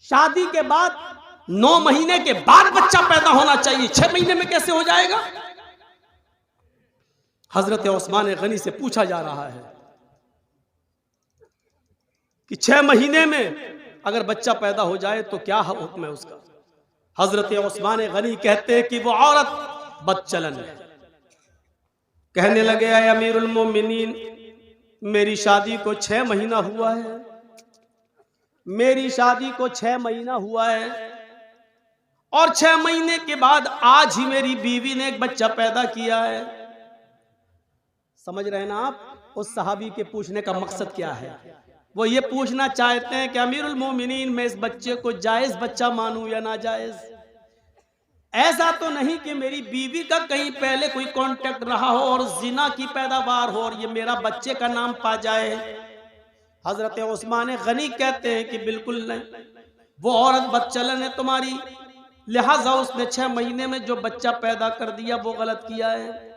शादी के बाद 9 महीने के बाद बच्चा पैदा होना चाहिए, 6 महीने में कैसे हो जाएगा? हजरत उस्मान गनी से पूछा जा रहा है कि 6 महीने में अगर बच्चा पैदा हो जाए तो क्या हुक्म है उसका? हजरत उस्मान गनी कहते हैं कि वो औरत बदचलन है। कहने लगे, ऐ अमीरुल मोमिनीन, मेरी शादी को 6 महीना हुआ है, मेरी शादी को 6 महीना हुआ है और 6 महीने के बाद आज ही मेरी बीवी ने एक बच्चा पैदा किया है। समझ रहे हैं ना आप उस सहाबी के पूछने का मकसद क्या है? वो ये पूछना चाहते हैं कि अमीरुल मोमिनीन, मैं इस बच्चे को जायज बच्चा मानूं या नाजायज? ऐसा तो नहीं कि मेरी बीवी का कहीं पहले कोई कांटेक्ट रहा हो और जिना की पैदावार हो और ये मेरा बच्चे का नाम पा जाए? हजरत उस्मान गनी कहते हैं कि बिल्कुल नहीं, वो औरत बदचलन है तुम्हारी, लिहाजा उसने 6 महीने में जो बच्चा पैदा कर दिया वो गलत किया है।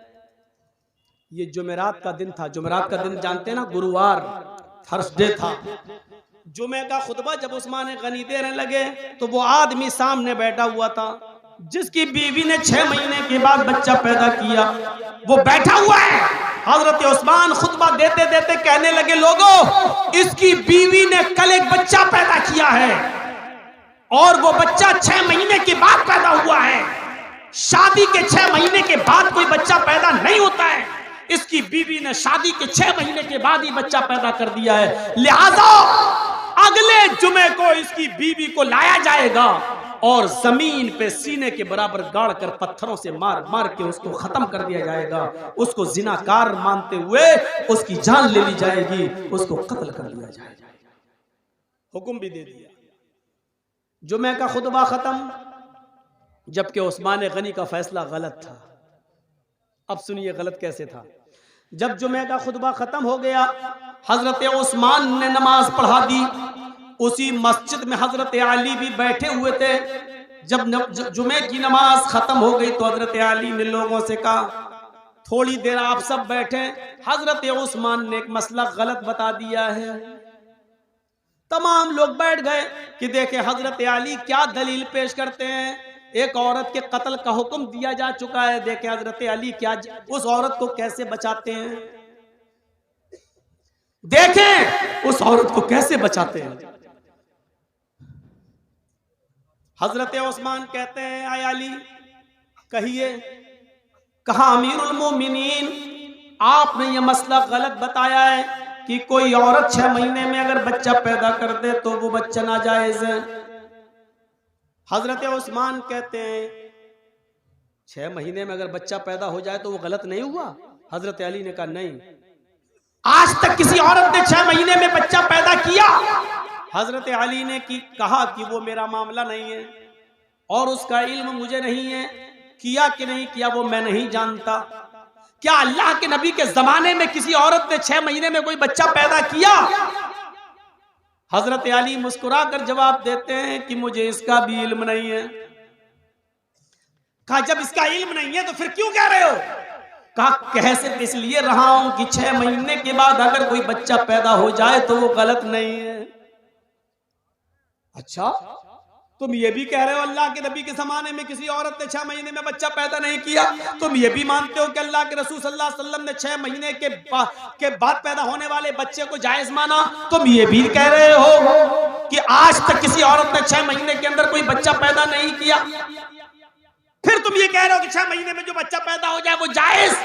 ये जुमेरात का दिन था। जुमेरात का दिन जानते हैं ना, गुरुवार, थर्सडे था। जुमे का खुतबा जब उस्मान गनी देने लगे तो वो आदमी सामने बैठा हुआ था जिसकी बीवी ने 6 महीने के बाद बच्चा पैदा किया, वो बैठा हुआ है। हजरत उस्मान खुतबा देते देते कहने लगे, लोगों, इसकी बीवी ने कल एक बच्चा पैदा किया है और वो बच्चा 6 महीने के बाद पैदा हुआ है। शादी के 6 महीने के बाद कोई बच्चा पैदा नहीं होता है। इसकी बीवी ने शादी के 6 महीने के बाद ही बच्चा पैदा कर दिया है। लिहाजा अगले जुमे को इसकी बीवी को लाया जाएगा और जमीन पे सीने के बराबर गाड़ कर पत्थरों से मार मार के उसको खत्म कर दिया जाएगा। उसको जिनाकार मानते हुए उसकी जान ले ली जाएगी, उसको कत्ल कर लिया जाएगा। हुक्म भी दे दिया। जुमे का खुतबा खत्म, जबकि उस्मान गनी का फैसला गलत था। अब सुनिए गलत कैसे था। जब जुमे का खुतबा खत्म हो गया, हजरत उस्मान ने नमाज पढ़ा दी। उसी मस्जिद में हजरत अली भी बैठे हुए थे। जब जुमे की नमाज खत्म हो गई तो हजरत अली ने लोगों से कहा, थोड़ी देर आप सब बैठे, हजरत उस्मान ने एक मसला गलत बता दिया है। तमाम लोग बैठ गए कि देखे हजरत अली क्या दलील पेश करते हैं। एक औरत के कत्ल का हुक्म दिया जा चुका है, देखे हजरत अली क्या उस औरत को कैसे बचाते हैं, देखें उस औरत को कैसे बचाते हैं। हजरत उस्मान कहते हैं, आय अली कहिए। कहा, अमीरुल मोमिनीन, आपने ये मसला गलत बताया है कि कोई औरत 6 महीने में अगर बच्चा पैदा कर दे तो वो बच्चा नाजायज है। हजरत उस्मान कहते हैं, 6 महीने में अगर बच्चा पैदा हो जाए तो वो गलत नहीं हुआ? हजरत अली ने कहा, नहीं, आज तक किसी औरत ने 6 महीने में बच्चा पैदा किया? हजरत अली ने कहा कि वो मेरा मामला नहीं है और उसका इल्म मुझे नहीं है, किया कि नहीं किया वो मैं नहीं जानता। क्या अल्लाह के नबी के जमाने में किसी औरत ने 6 महीने में कोई बच्चा पैदा किया? हजरत अली मुस्कुरा कर जवाब देते हैं कि मुझे इसका भी इल्म नहीं है। कहा, जब इसका इल्म नहीं है तो फिर क्यों कह रहे हो? कहा, कह सिर्फ इसलिए रहा हूं कि 6 महीने के बाद अगर कोई बच्चा पैदा हो जाए तो वो गलत नहीं है। अच्छा, तुम ये भी कह रहे हो अल्लाह के नबी के जमाने में किसी औरत ने 6 महीने में बच्चा पैदा नहीं किया? तुम ये भी मानते हो कि अल्लाह के रसूल सल्लल्लाहु अलैहि वसल्लम ने 6 महीने के बाद पैदा होने वाले बच्चे को जायज माना? तुम ये भी कह रहे हो कि आज तक किसी औरत ने 6 महीने के अंदर कोई बच्चा पैदा नहीं किया? फिर तुम ये कह रहे हो कि 6 महीने में जो बच्चा पैदा हो जाए वो जायज?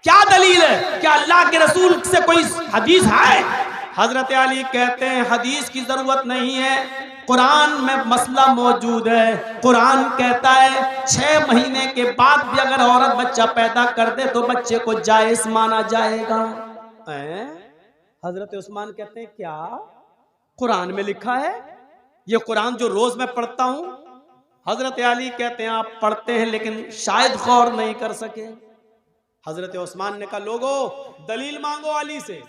क्या दलील है? क्या अल्लाह के रसूल से कोई हदीस है? हजरत अली कहते हैं, हदीस की जरूरत नहीं है, कुरान में मसला मौजूद है। कुरान कहता है 6 महीने के बाद भी अगर औरत बच्चा पैदा कर दे तो बच्चे को जायज माना जाएगा। हजरत उस्मान कहते हैं, क्या कुरान में लिखा है? ये कुरान जो रोज मैं पढ़ता हूं। हजरत अली कहते हैं, आप पढ़ते हैं लेकिन शायद गौर नहीं कर सके। हजरत उस्मान ने कहा, लोगों दलील मांगो अली से।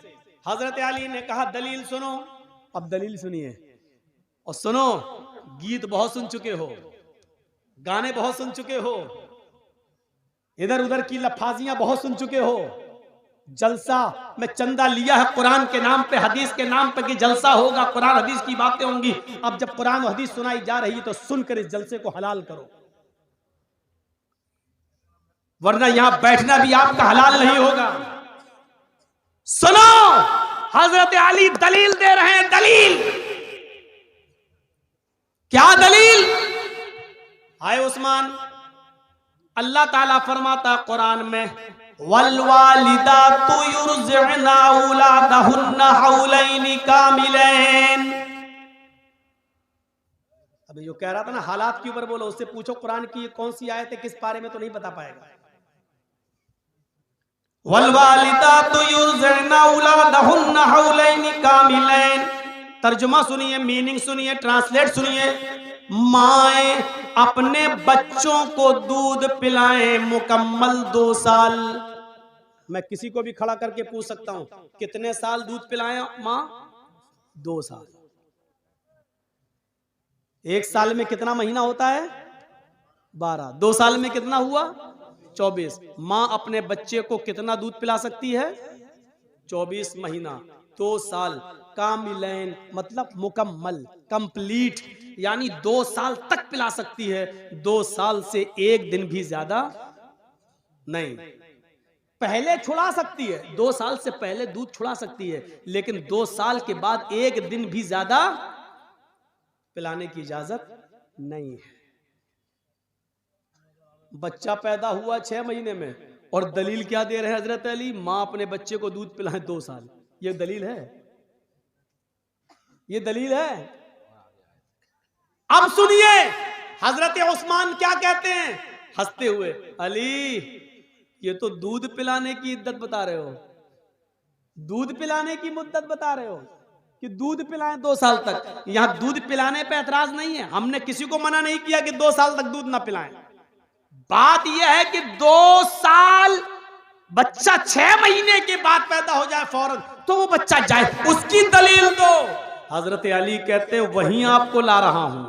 हजरत अली ने कहा, दलील सुनो। अब दलील सुनिए और सुनो, गीत बहुत सुन चुके हो, गाने बहुत सुन चुके हो, इधर उधर की लफाजियां बहुत सुन चुके हो, जलसा में चंदा लिया है कुरान के नाम पे, हदीस के नाम पे कि जलसा होगा, कुरान हदीस की बातें होंगी। अब जब कुरान हदीस सुनाई जा रही है तो सुनकर इस जलसे को हलाल करो, वरना यहां बैठना भी आपका हलाल नहीं होगा। सुनो, हजरत अली दलील दे रहे हैं। दलील क्या? दलील हाय उस्मान, अल्लाह ताला फरमाता कुरान में, वल्वालिदातु युरज़िअना औलादहुन्ना हौलैनि कामिलैन। अभी जो कह रहा था ना हालात के ऊपर बोलो, उससे पूछो कुरान की कौन सी आयत है, किस पारे में, तो नहीं बता पाएगा। वल्वालिदातु युरज़िअना औलादहुन्ना हौलैनि कामिलैन। तर्जुमा सुनिए, मीनिंग सुनिए, ट्रांसलेट सुनिए। माए अपने बच्चों को दूध पिलाएं मुकम्मल 2 साल। मैं किसी को भी खड़ा करके पूछ सकता हूं कितने साल दूध पिलाएं मां? 2 साल। 1 साल में कितना महीना होता है? 12। 2 साल में कितना हुआ? 24। मां अपने बच्चे को कितना दूध पिला सकती है? 24 महीना, 2 साल। कामिलैन मतलब मुकम्मल, कंप्लीट, यानी 2 साल तक पिला सकती है। 2 साल से 1 दिन भी ज्यादा नहीं। पहले छुड़ा सकती है, 2 साल से पहले दूध छुड़ा सकती है, लेकिन 2 साल के बाद 1 दिन भी ज्यादा पिलाने की इजाजत नहीं है। बच्चा पैदा हुआ 6 महीने में, और दलील क्या दे रहे हैं हजरत अली? मां अपने बच्चे को दूध पिलाए 2 साल। ये दलील है? ये दलील है? अब सुनिए हजरत उस्मान क्या कहते हैं हंसते हुए, अली ये तो दूध पिलाने की इद्दत बता रहे हो, दूध पिलाने की मुद्दत बता रहे हो कि दूध पिलाएं 2 साल तक। यहां दूध पिलाने पे एतराज नहीं है, हमने किसी को मना नहीं किया कि 2 साल तक दूध ना पिलाएं। बात यह है कि 2 साल, बच्चा 6 महीने के बाद पैदा हो जाए फौरन, तो वो बच्चा जाए, उसकी दलील दो। हजरत अली कहते हैं वहीं आपको ला रहा हूं।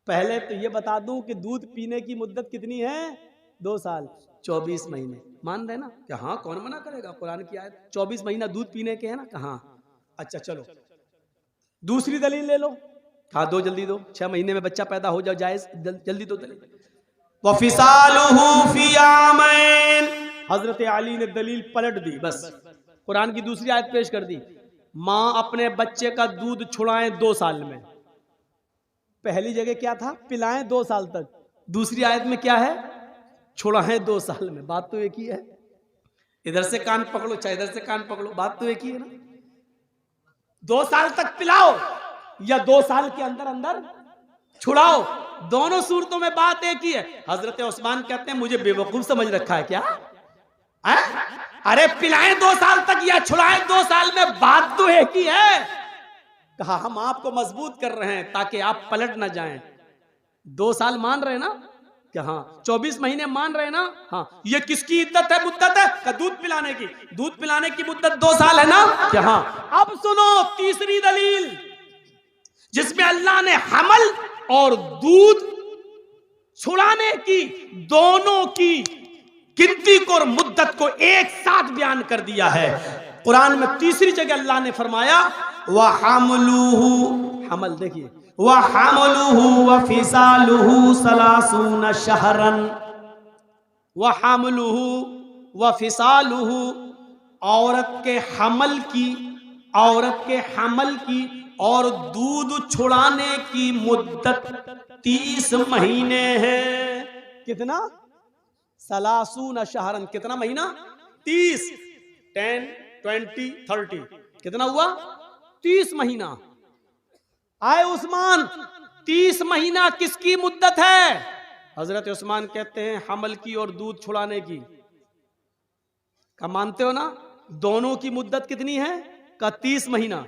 पहले तो ये बता दूं कि दूध पीने की मुद्दत कितनी है? 2 साल, 24 महीने। मान रहे ना कि हाँ, कौन मना करेगा, कुरान की आयत 24 महीना दूध पीने के है ना, कहाँ। अच्छा चलो दूसरी दलील ले लो। हाँ दो, जल्दी दो। 6 महीने में बच्चा पैदा हो जाओ जायज, जल्दी दो दलील। वफिसालुहु फी आमैन। हजरत अली ने दलील पलट दी, बस कुरान की दूसरी आयत पेश कर दी। मां अपने बच्चे का दूध छुड़ाएं 2 साल में। पहली जगह क्या था? पिलाएं 2 साल तक। दूसरी आयत में क्या है? छुड़ाएं 2 साल में। बात तो एक ही है। इधर से कान पकड़ो चाहे इधर से कान पकड़ो, बात तो एक ही है ना। 2 साल तक पिलाओ या 2 साल के अंदर अंदर छुड़ाओ, दोनों सूरतों में बात एक ही है। हजरत उस्मान कहते हैं मुझे बेवकूफ समझ रखा है क्या? अरे पिलाएं 2 साल तक या छुड़ाएं 2 साल में, बात तो एक ही है। कहा हम आपको मजबूत कर रहे हैं ताकि आप पलट ना जाएं। 2 साल मान रहे ना कि हाँ, 24 महीने मान रहे ना, हाँ। ये किसकी इद्दत है, मुद्दत है? का दूध पिलाने की। दूध पिलाने की मुद्दत 2 साल है ना, कि हाँ। अब सुनो तीसरी दलील, जिसमें अल्लाह ने हमल और दूध छुड़ाने की दोनों की गिनती को और मुद्दत को एक साथ बयान कर दिया है। कुरान में तीसरी जगह अल्लाह ने फरमाया वहमलुहु, हमल देखिए, वहमलुहु वफिसालुहु सलासून शहरन। वहमलुहु वफिसालुहु, औरत के हमल की, औरत के हमल की और दूध छुड़ाने की मुद्दत 30 महीने है। कितना? सलासून शहरन। कितना महीना? 30, 10, 20, 30। कितना हुआ? 30 महीना। आए उस्मान, 30 महीना किसकी मुद्दत है? हजरत उस्मान कहते हैं हमल की और दूध छुड़ाने की। क्या मानते हो ना? दोनों की मुद्दत कितनी है? का 30 महीना।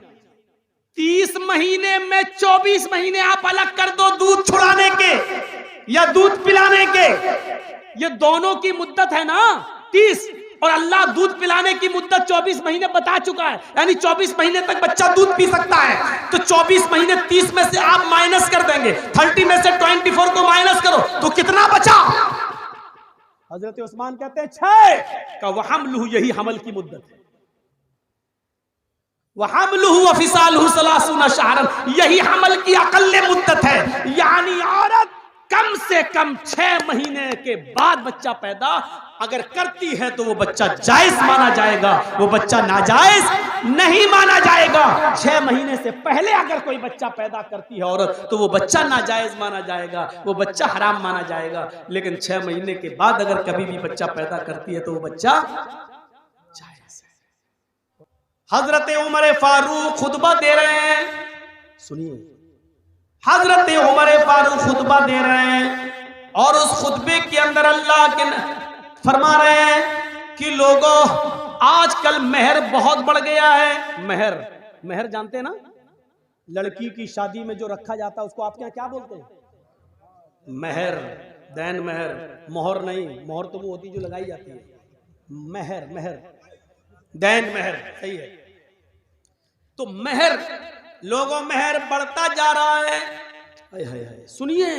30 महीने में 24 महीने आप अलग कर दो दूध छुड़ाने के या दूध पिलाने के। ये दोनों की मुद्दत है ना 30, और अल्लाह दूध पिलाने की मुद्दत 24 महीने बता चुका है, यानी 24 महीने तक बच्चा दूध पी सकता है। तो 24 महीने 30 में से आप माइनस कर देंगे, 30 में से 24 को माइनस करो तो कितना बचा? हजरत उस्मान कहते हैं 6 का वहमलुहु, यही हमल की मुद्दत है। वहमलुहु व फिसालुहु सलासूना शहरन, यही हमल की अकल्ले मुद्दत है। यानी औरत कम से कम 6 महीने के बाद बच्चा पैदा अगर करती है तो वो बच्चा जायज माना जाएगा, वो बच्चा नाजायज नहीं माना जाएगा। 6 महीने से पहले अगर कोई बच्चा पैदा करती है औरत तो वो बच्चा नाजायज माना जाएगा, वो बच्चा हराम माना जाएगा। लेकिन 6 महीने के बाद अगर कभी भी बच्चा पैदा करती है तो वो बच्चा जायज है। हजरत उमर फारूक खुतबा दे रहे हैं, सुनिए, हजरत उमर फारूक खुतबा दे रहे हैं और उस खुतबे के अंदर अल्लाह के फरमा रहे हैं कि लोगों आजकल मेहर बहुत बढ़ गया है। मेहर, मेहर जानते हैं ना, लड़की की शादी में जो रखा जाता है उसको आपके यहाँ क्या बोलते हैं? मेहर, दैन मेहर, मोहर नहीं, मोहर तो वो होती जो लगाई जाती है। मेहर, मेहर, दैन मेहर, सही है। तो मेहर, लोगों मेहर बढ़ता जा रहा है। हाय हाय हाय, सुनिए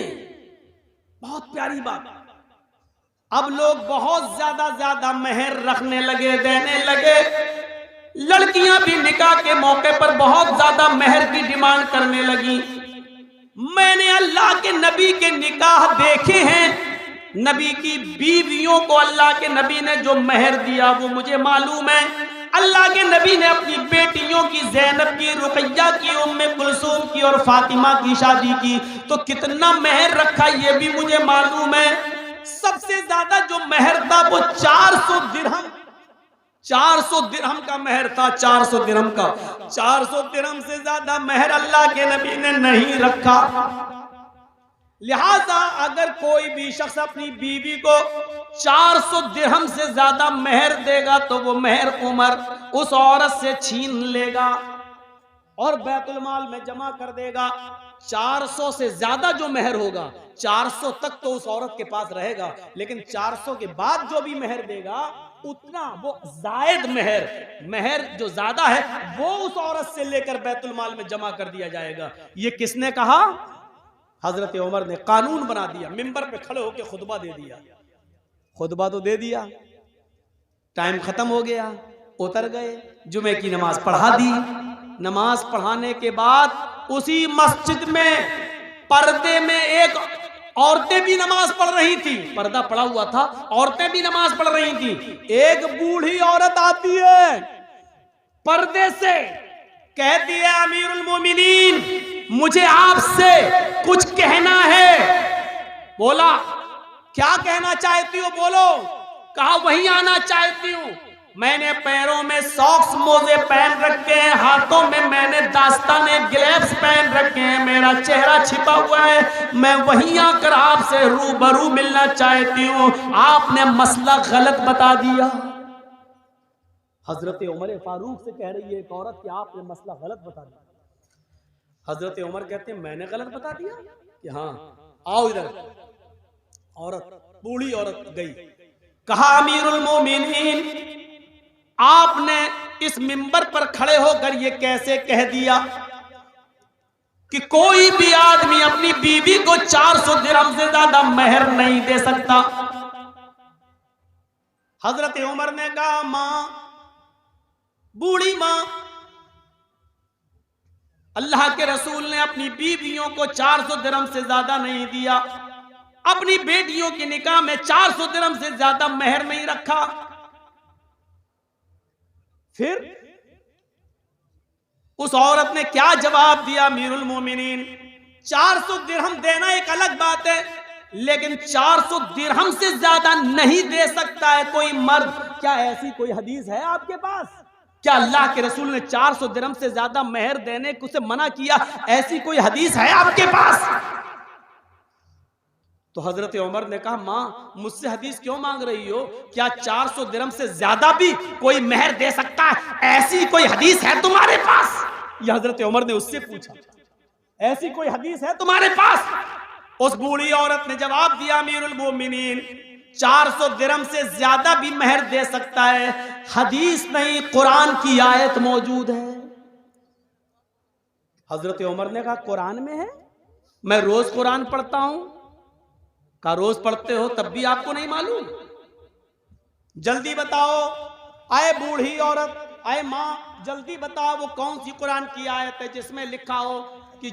बहुत प्यारी बात, अब लोग बहुत ज्यादा मेहर रखने लगे, देने लगे। लड़कियां भी निकाह के मौके पर बहुत ज्यादा मेहर की डिमांड करने लगी। मैंने अल्लाह के नबी के निकाह देखे हैं, नबी की बीवियों को अल्लाह के नबी ने जो मेहर दिया वो मुझे मालूम है। अल्लाह के नबी ने अपनी बेटियों की, ज़ैनब की, रुकैया की, उम्मे कुलसूम की और फातिमा की शादी की तो कितना मेहर रखा ये भी मुझे मालूम है। सबसे ज्यादा जो मेहर था वो 400 दिरहम, 400 दिरहम का मेहर था, 400 दिरहम का। 400 दिरहम से ज्यादा मेहर अल्लाह के नबी ने नहीं रखा। लिहाजा अगर कोई भी शख्स अपनी बीवी को 400 दिरहम से ज्यादा मेहर देगा तो वो मेहर उमर उस औरत से छीन लेगा और बैतुल माल में जमा कर देगा। 400 से ज्यादा जो मेहर होगा, 400 तक तो उस औरत के पास रहेगा, लेकिन 400 के बाद जो भी मेहर देगा उतना वो जायद मेहर, मेहर जो ज्यादा है वो उस औरत से लेकर बैतुल माल में जमा कर दिया जाएगा। ये किसने कहा? हजरत उमर ने कानून बना दिया, मिंबर पे खड़े होकर खुतबा दे दिया। खुतबा तो दे दिया, टाइम खत्म हो गया, उतर गए, जुमे की नमाज पढ़ा दी। नमाज पढ़ाने के बाद उसी मस्जिद में पर्दे में एक औरतें भी नमाज पढ़ रही थी, पर्दा पड़ा हुआ था, औरतें भी नमाज पढ़ रही थी। एक बूढ़ी औरत आती है पर्दे से, कहती है अमीरुल मोमिनीन मुझे आपसे कुछ कहना है। बोला क्या कहना चाहती हो? बोलो। कहा वहीं आना चाहती हूं, मैंने पैरों में सॉक्स मोजे पहन रखे हैं, हाथों में मैंने दास्ताने ग्लव्स पहन रखे हैं, मेरा चेहरा छिपा हुआ है, मैं वहीं आकर आपसे रूबरू मिलना चाहती हूं, आपने मसला गलत बता दिया। हजरत उमर फारूक से कह रही है एक औरत कि आपने मसला गलत बता दिया। हजरत उमर कहते हैं मैंने गलत बता दिया कि हाँ आओ इधर। औरत, बूढ़ी औरत गई, कहा अमीरुल मोमिनीन आपने इस मिंबर पर खड़े होकर ये कैसे कह दिया कि कोई भी आदमी अपनी बीवी को 400 दिरहम से ज्यादा मेहर नहीं दे सकता। हजरत उमर ने कहा मां, बूढ़ी मां, अल्लाह के रसूल ने अपनी बीवियों को 400 दिरहम से ज्यादा नहीं दिया, अपनी बेटियों के निकाह में 400 दिरहम से ज्यादा मेहर नहीं रखा। फिर उस औरत ने क्या जवाब दिया? अमीरुल मोमिनीन 400 दिरहम देना एक अलग बात है, लेकिन 400 दिरहम से ज्यादा नहीं दे सकता है कोई मर्द। क्या ऐसी कोई हदीस है आपके पास? क्या अल्लाह के रसूल ने 400 दिरहम से ज्यादा मेहर देने को से मना किया? ऐसी कोई हदीस है आपके पास? तो हजरत उमर ने कहा मां मुझसे हदीस क्यों मांग रही हो? क्या 400 दिरहम से ज्यादा भी कोई मेहर दे सकता है? ऐसी कोई हदीस है तुम्हारे पास? यह हजरत उमर ने उससे पूछा, ऐसी कोई हदीस है तुम्हारे पास? उस बूढ़ी औरत ने जवाब दिया अमीरुल मोमिनीन 400 दिरहम से ज्यादा भी मेहर दे सकता है, हदीस नहीं कुरान की आयत मौजूद है। हजरत उमर ने कहा कुरान में है? मैं रोज कुरान पढ़ता हूं। कहा रोज पढ़ते हो तब भी आपको नहीं मालूम? जल्दी बताओ, आए बूढ़ी औरत, आए माँ, जल्दी बताओ वो कौन सी कुरान की आयत है जिसमें लिखा हो कि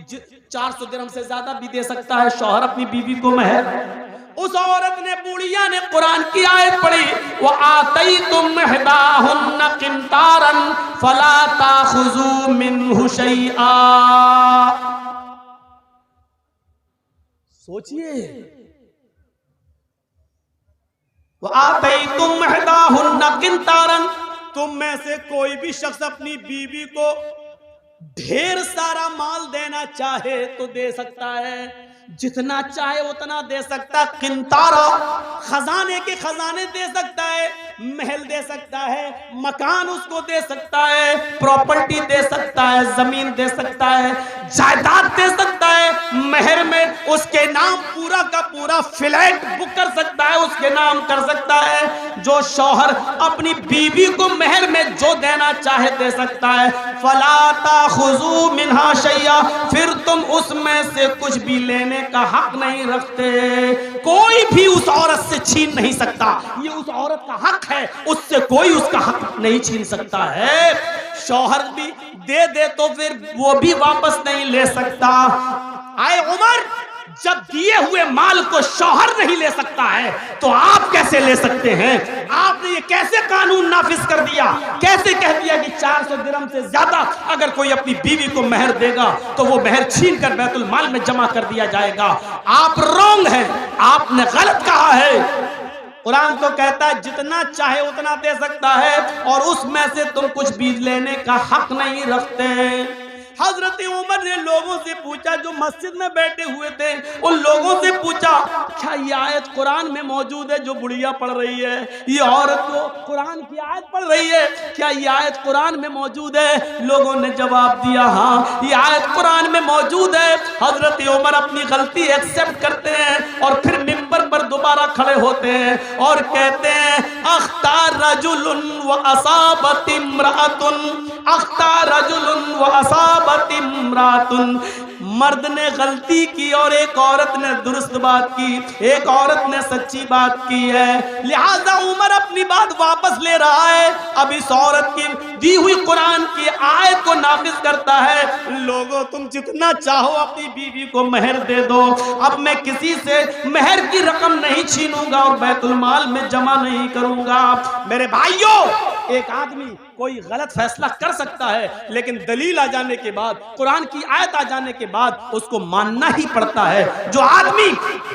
400 दिरहम से ज्यादा भी दे सकता है शौहर अपनी बीवी को महर। उस औरत ने, बूढ़िया ने कुरान की आयत पढ़ी, वो आतई तुम इहदाहुन्ना किंतारन फला ताखुजू मिन्हु शैआ। सोचिए, वो आतई तुम इहदाहुन्ना किंतारन, तुम में से कोई भी शख्स अपनी बीवी को ढेर सारा माल देना चाहे तो दे सकता है, जितना चाहे उतना दे सकता। किंतारा, खजाने के खजाने दे सकता है, महल दे सकता है, मकान उसको दे सकता है, प्रॉपर्टी दे सकता है, जमीन दे सकता है, जायदाद दे सकता है, महर में उसके नाम पूरा का पूरा फ्लैट बुक कर सकता है, उसके नाम कर सकता है। जो शौहर अपनी बीवी को महर में जो देना चाहे दे सकता है। फला ताखुजू मिन्हा शैया, फिर तुम उसमें से कुछ भी लेने का हक नहीं रखते, कोई भी उस औरत से छीन नहीं सकता, ये उस औरत का हक है, उससे कोई उसका हक नहीं छीन सकता है। शौहर भी दे तो फिर वो भी वापस नहीं ले सकता। आए उमर, जब दिए हुए माल को शौहर नहीं ले सकता है तो आप कैसे ले सकते हैं? आपने ये कैसे कानून नाफिज कर दिया? कैसे कह दिया कि 400 दिरहम से ज्यादा अगर कोई अपनी बीवी को महर देगा तो वो महर छीन कर बैतुल माल में जमा कर दिया जाएगा? आप रॉन्ग हैं, आपने गलत कहा है। कुरान तो कहता है जितना चाहे उतना दे सकता है और उसमें से तुम कुछ भी लेने का हक नहीं रखते। हजरत उमर ने लोगों से पूछा, जो मस्जिद में बैठे हुए थे उन लोगों से पूछा, क्या ये आयत कुरान में मौजूद है जो बुढ़िया पढ़ रही है? ये औरत को कुरान की आयत पढ़ रही है, क्या ये आयत कुरान में मौजूद है? लोगों ने जवाब दिया, हाँ ये आयत कुरान में मौजूद है। हजरत उमर अपनी गलती एक्सेप्ट करते हैं और फिर मिंबर पर दोबारा खड़े होते हैं और कहते हैं, अख्तार रजुलुन व असाबत इम्रातुन, अख्तार रजुलुन व असाबत इम्रातुन। मर्द ने गलती की और एक औरत ने दुरुस्त बात की, एक औरत ने सच्ची बात की है, लिहाजा उमर अपनी बात वापस ले रहा है। अब इस औरत की दी हुई कुरान की आयत को नाफिज करता है। लोगों, तुम जितना चाहो अपनी बीवी को महर दे दो, अब मैं किसी से महर की रकम नहीं छीनूंगा और बैतुल माल में जमा नहीं करूंगा। मेरे भाइयों, एक आदमी कोई गलत फैसला कर सकता है, लेकिन दलील आ जाने के बाद, कुरान की आयत आ जाने के बाद उसको मानना ही पड़ता है। जो आदमी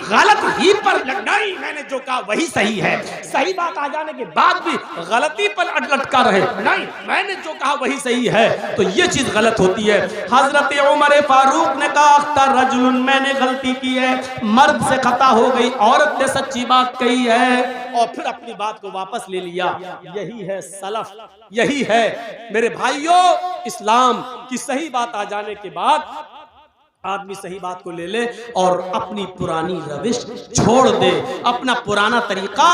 गलत ही पर नहीं, मैंने जो कहा वही सही है, सही बात आ जाने के बाद भी गलती पर लटका रहे, नहीं मैंने जो कहा वही सही है, तो ये चीज गलत होती है। हजरत उमर फारूक ने कहा, अख्तर रजुलन, मैंने गलती की है, मर्द से खता हो गई, औरत ने सच्ची बात कही है, और फिर अपनी बात को वापस ले लिया। यही है सलफ, यही है मेरे भाइयों। इस्लाम की सही बात आ जाने के बाद आदमी सही बात को ले ले और अपनी पुरानी रविश छोड़ दे, अपना पुराना तरीका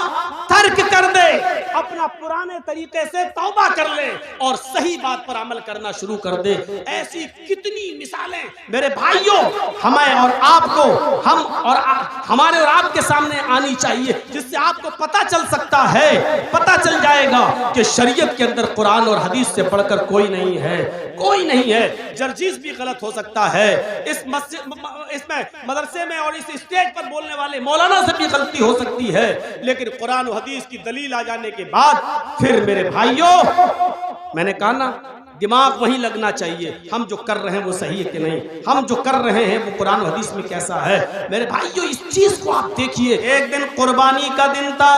तर्क कर दे, अपना पुराने तरीके से तौबा कर ले और सही बात पर अमल करना शुरू कर दे। ऐसी कितनी मिसालें मेरे भाइयों हमें और आपको, हम और हमारे और आपके सामने आनी चाहिए, जिससे आपको पता चल सकता है, पता चल जाएगा कि शरीयत के अंदर कुरान और हदीस से बढ़कर कोई नहीं है, कोई नहीं है। जर्जीस भी गलत हो सकता है, इस मस्जिद इसमें मदरसे में और इस स्टेज पर बोलने वाले मौलाना से भी गलती हो सकती है, लेकिन कुरान और हदीस की दलील आ जाने के बाद फिर मेरे भाइयों, मैंने कहा ना, दिमाग वही लगना चाहिए, हम जो कर रहे हैं वो सही है कि नहीं, हम जो कर रहे हैं वो कुरान और हदीस में कैसा है। मेरे भाइयों, इस चीज को आप देखिए, एक दिन कुर्बानी का दिन था,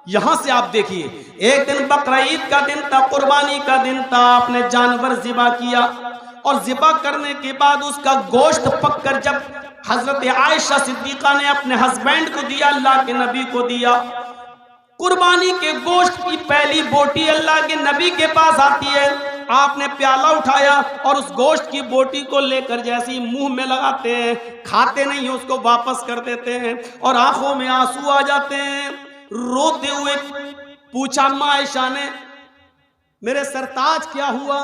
यहां से आप देखिए, एक दिन बकरीद का दिन था, कुर्बानी का दिन था, आपने जानवर ज़िबा किया और ज़िबा करने के बाद उसका गोश्त पककर जब हजरत आयशा सिद्दीका ने अपने हस्बैंड को दिया, अल्लाह के नबी को दिया, कुर्बानी के गोश्त की पहली बोटी अल्लाह के नबी के पास आती है, आपने प्याला उठाया और उस गोश्त की बोटी को लेकर जैसे ही मुंह में लगाते हैं, खाते नहीं, उसको वापस कर देते हैं और आंखों में आंसू आ जाते हैं। रोते हुए पूछा अम्मा आयशा ने, मेरे सरताज क्या हुआ?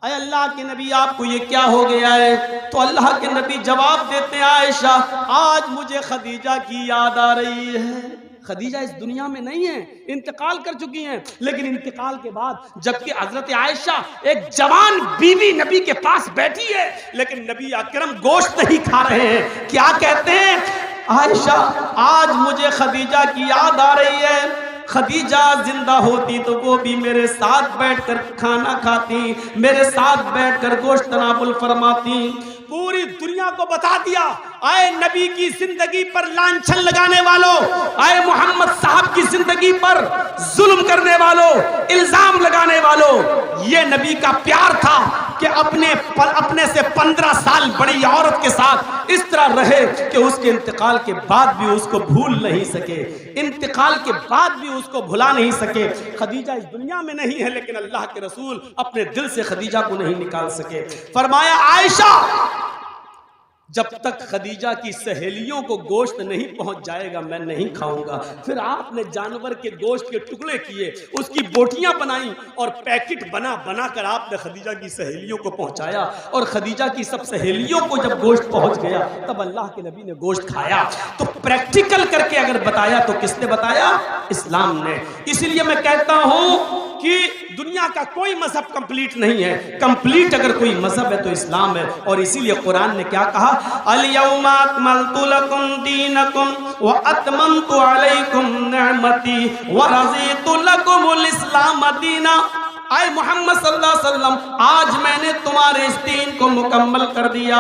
अरे अल्लाह के नबी, आपको ये क्या हो गया है? तो अल्लाह के नबी जवाब देते हैं, आयशा आज मुझे खदीजा की याद आ रही है। खदीजा इस दुनिया में नहीं है, इंतकाल कर चुकी हैं। लेकिन इंतकाल के बाद जबकि हजरत आयशा एक जवान बीवी नबी के पास बैठी है, लेकिन नबी अकरम गोश्त नहीं खा रहे हैं। क्या कहते हैं, आयशा आज मुझे खदीजा की याद आ रही है, खदीजा जिंदा होती तो वो भी मेरे साथ बैठकर खाना खाती, मेरे साथ बैठकर गोश्त तनावुल फरमाती। पूरी दुनिया को बता दिया, आए नबी की जिंदगी पर लांछन लगाने वालों, आए मोहम्मद साहब की जिंदगी पर जुल्म करने वालों, इल्जाम लगाने वालों, ये नबी का प्यार था कि अपने से 15 साल बड़ी औरत के साथ इस तरह रहे कि उसके इंतकाल के बाद भी उसको भूल नहीं सके, इंतकाल के बाद भी उसको भुला नहीं सके। खदीजा इस दुनिया में नहीं है, लेकिन अल्लाह के रसूल अपने दिल से खदीजा को नहीं निकाल सके। फरमाया, आयशा जब तक खदीजा की सहेलियों को गोश्त नहीं पहुंच जाएगा मैं नहीं खाऊंगा। फिर आपने जानवर के गोश्त के टुकड़े किए, उसकी बोटियां बनाई और पैकेट बना बना कर आपने खदीजा की सहेलियों को पहुंचाया। और खदीजा की सब सहेलियों को जब गोश्त पहुंच गया तब अल्लाह के नबी ने गोश्त खाया। तो प्रैक्टिकल करके अगर बताया तो किसने बताया? इस्लाम ने। इसलिए मैं कहता हूं कि दुनिया का कोई मजहब कंप्लीट नहीं है, कंप्लीट अगर कोई मजहब है तो इस्लाम है। और इसीलिए कुरान ने क्या कहा, अल-यौमा अकमलतु लकुम दीनकुम व अतममतु अलैकुम निअमती व रज़ीतु लकुमुल इस्लाम दीना। आए मोहम्मद सल्लल्लाहु अलैहि वसल्लम, आज मैंने तुम्हारे इस दीन को मुकम्मल कर दिया।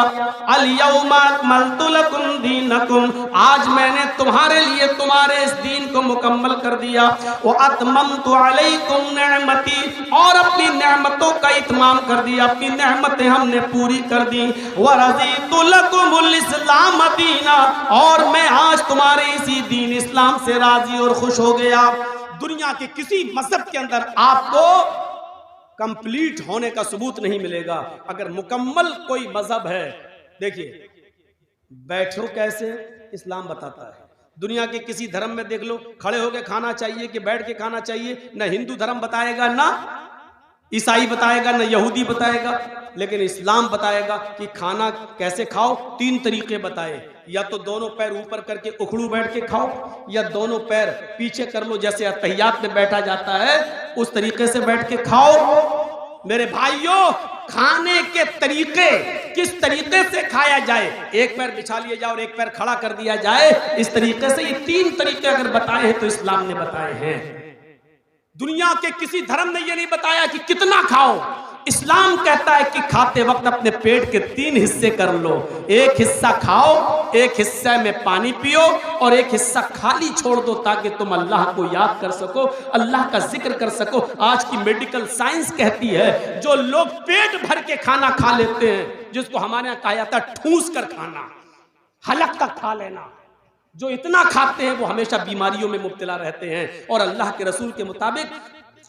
अल-यौमा अकमलतु लकुम दीनकुम, आज मैंने तुम्हारे लिए तुम्हारे इस दीन को मुकम्मल कर दिया। व अतममतु अलैकुम निअमती, और अपनी नेमतों का इत्माम कर दिया, अपनी नेमतें हमने पूरी कर दी। व रज़ीतु लकुमुल इस्लाम दीना, और मैं आज तुम्हारे इसी दीन इस्लाम से राजी और खुश हो गया। दुनिया के किसी मजहब के अंदर आपको कंप्लीट होने का सबूत नहीं मिलेगा। अगर मुकम्मल कोई मजहब है, देखिए बैठो कैसे, इस्लाम बताता है। दुनिया के किसी धर्म में देख लो, खड़े होकर खाना चाहिए कि बैठ के खाना चाहिए, ना हिंदू धर्म बताएगा, ना ईसाई बताएगा, ना यहूदी बताएगा, लेकिन इस्लाम बताएगा कि खाना कैसे खाओ। 3 तरीके बताए, या तो दोनों पैर ऊपर करके उखड़ू बैठ के खाओ, या दोनों पैर पीछे कर लो जैसे अत्तहियात में बैठा जाता है उस तरीके से बैठ के खाओ। मेरे भाइयों, खाने के तरीके किस तरीके से खाया जाए, एक पैर बिछा लिया जाए और एक पैर खड़ा कर दिया जाए, इस तरीके से, ये 3 तरीके अगर बताए हैं तो इस्लाम ने बताए हैं। दुनिया के किसी धर्म ने यह नहीं बताया कि कितना खाओ। इस्लाम कहता है कि खाते वक्त अपने पेट के 3 हिस्से कर लो, एक हिस्सा खाओ, एक हिस्से में पानी पियो और एक हिस्सा खाली छोड़ दो, ताकि तुम अल्लाह को याद कर सको, अल्लाह का जिक्र कर सको। आज की मेडिकल साइंस कहती है जो लोग पेट भर के खाना खा लेते हैं, जिसको हमारे यहाँ कहा जाता है ठूस कर खाना, हलक तक खा लेना, जो इतना खाते हैं वो हमेशा बीमारियों में मुब्तला रहते हैं। और अल्लाह के रसूल के मुताबिक,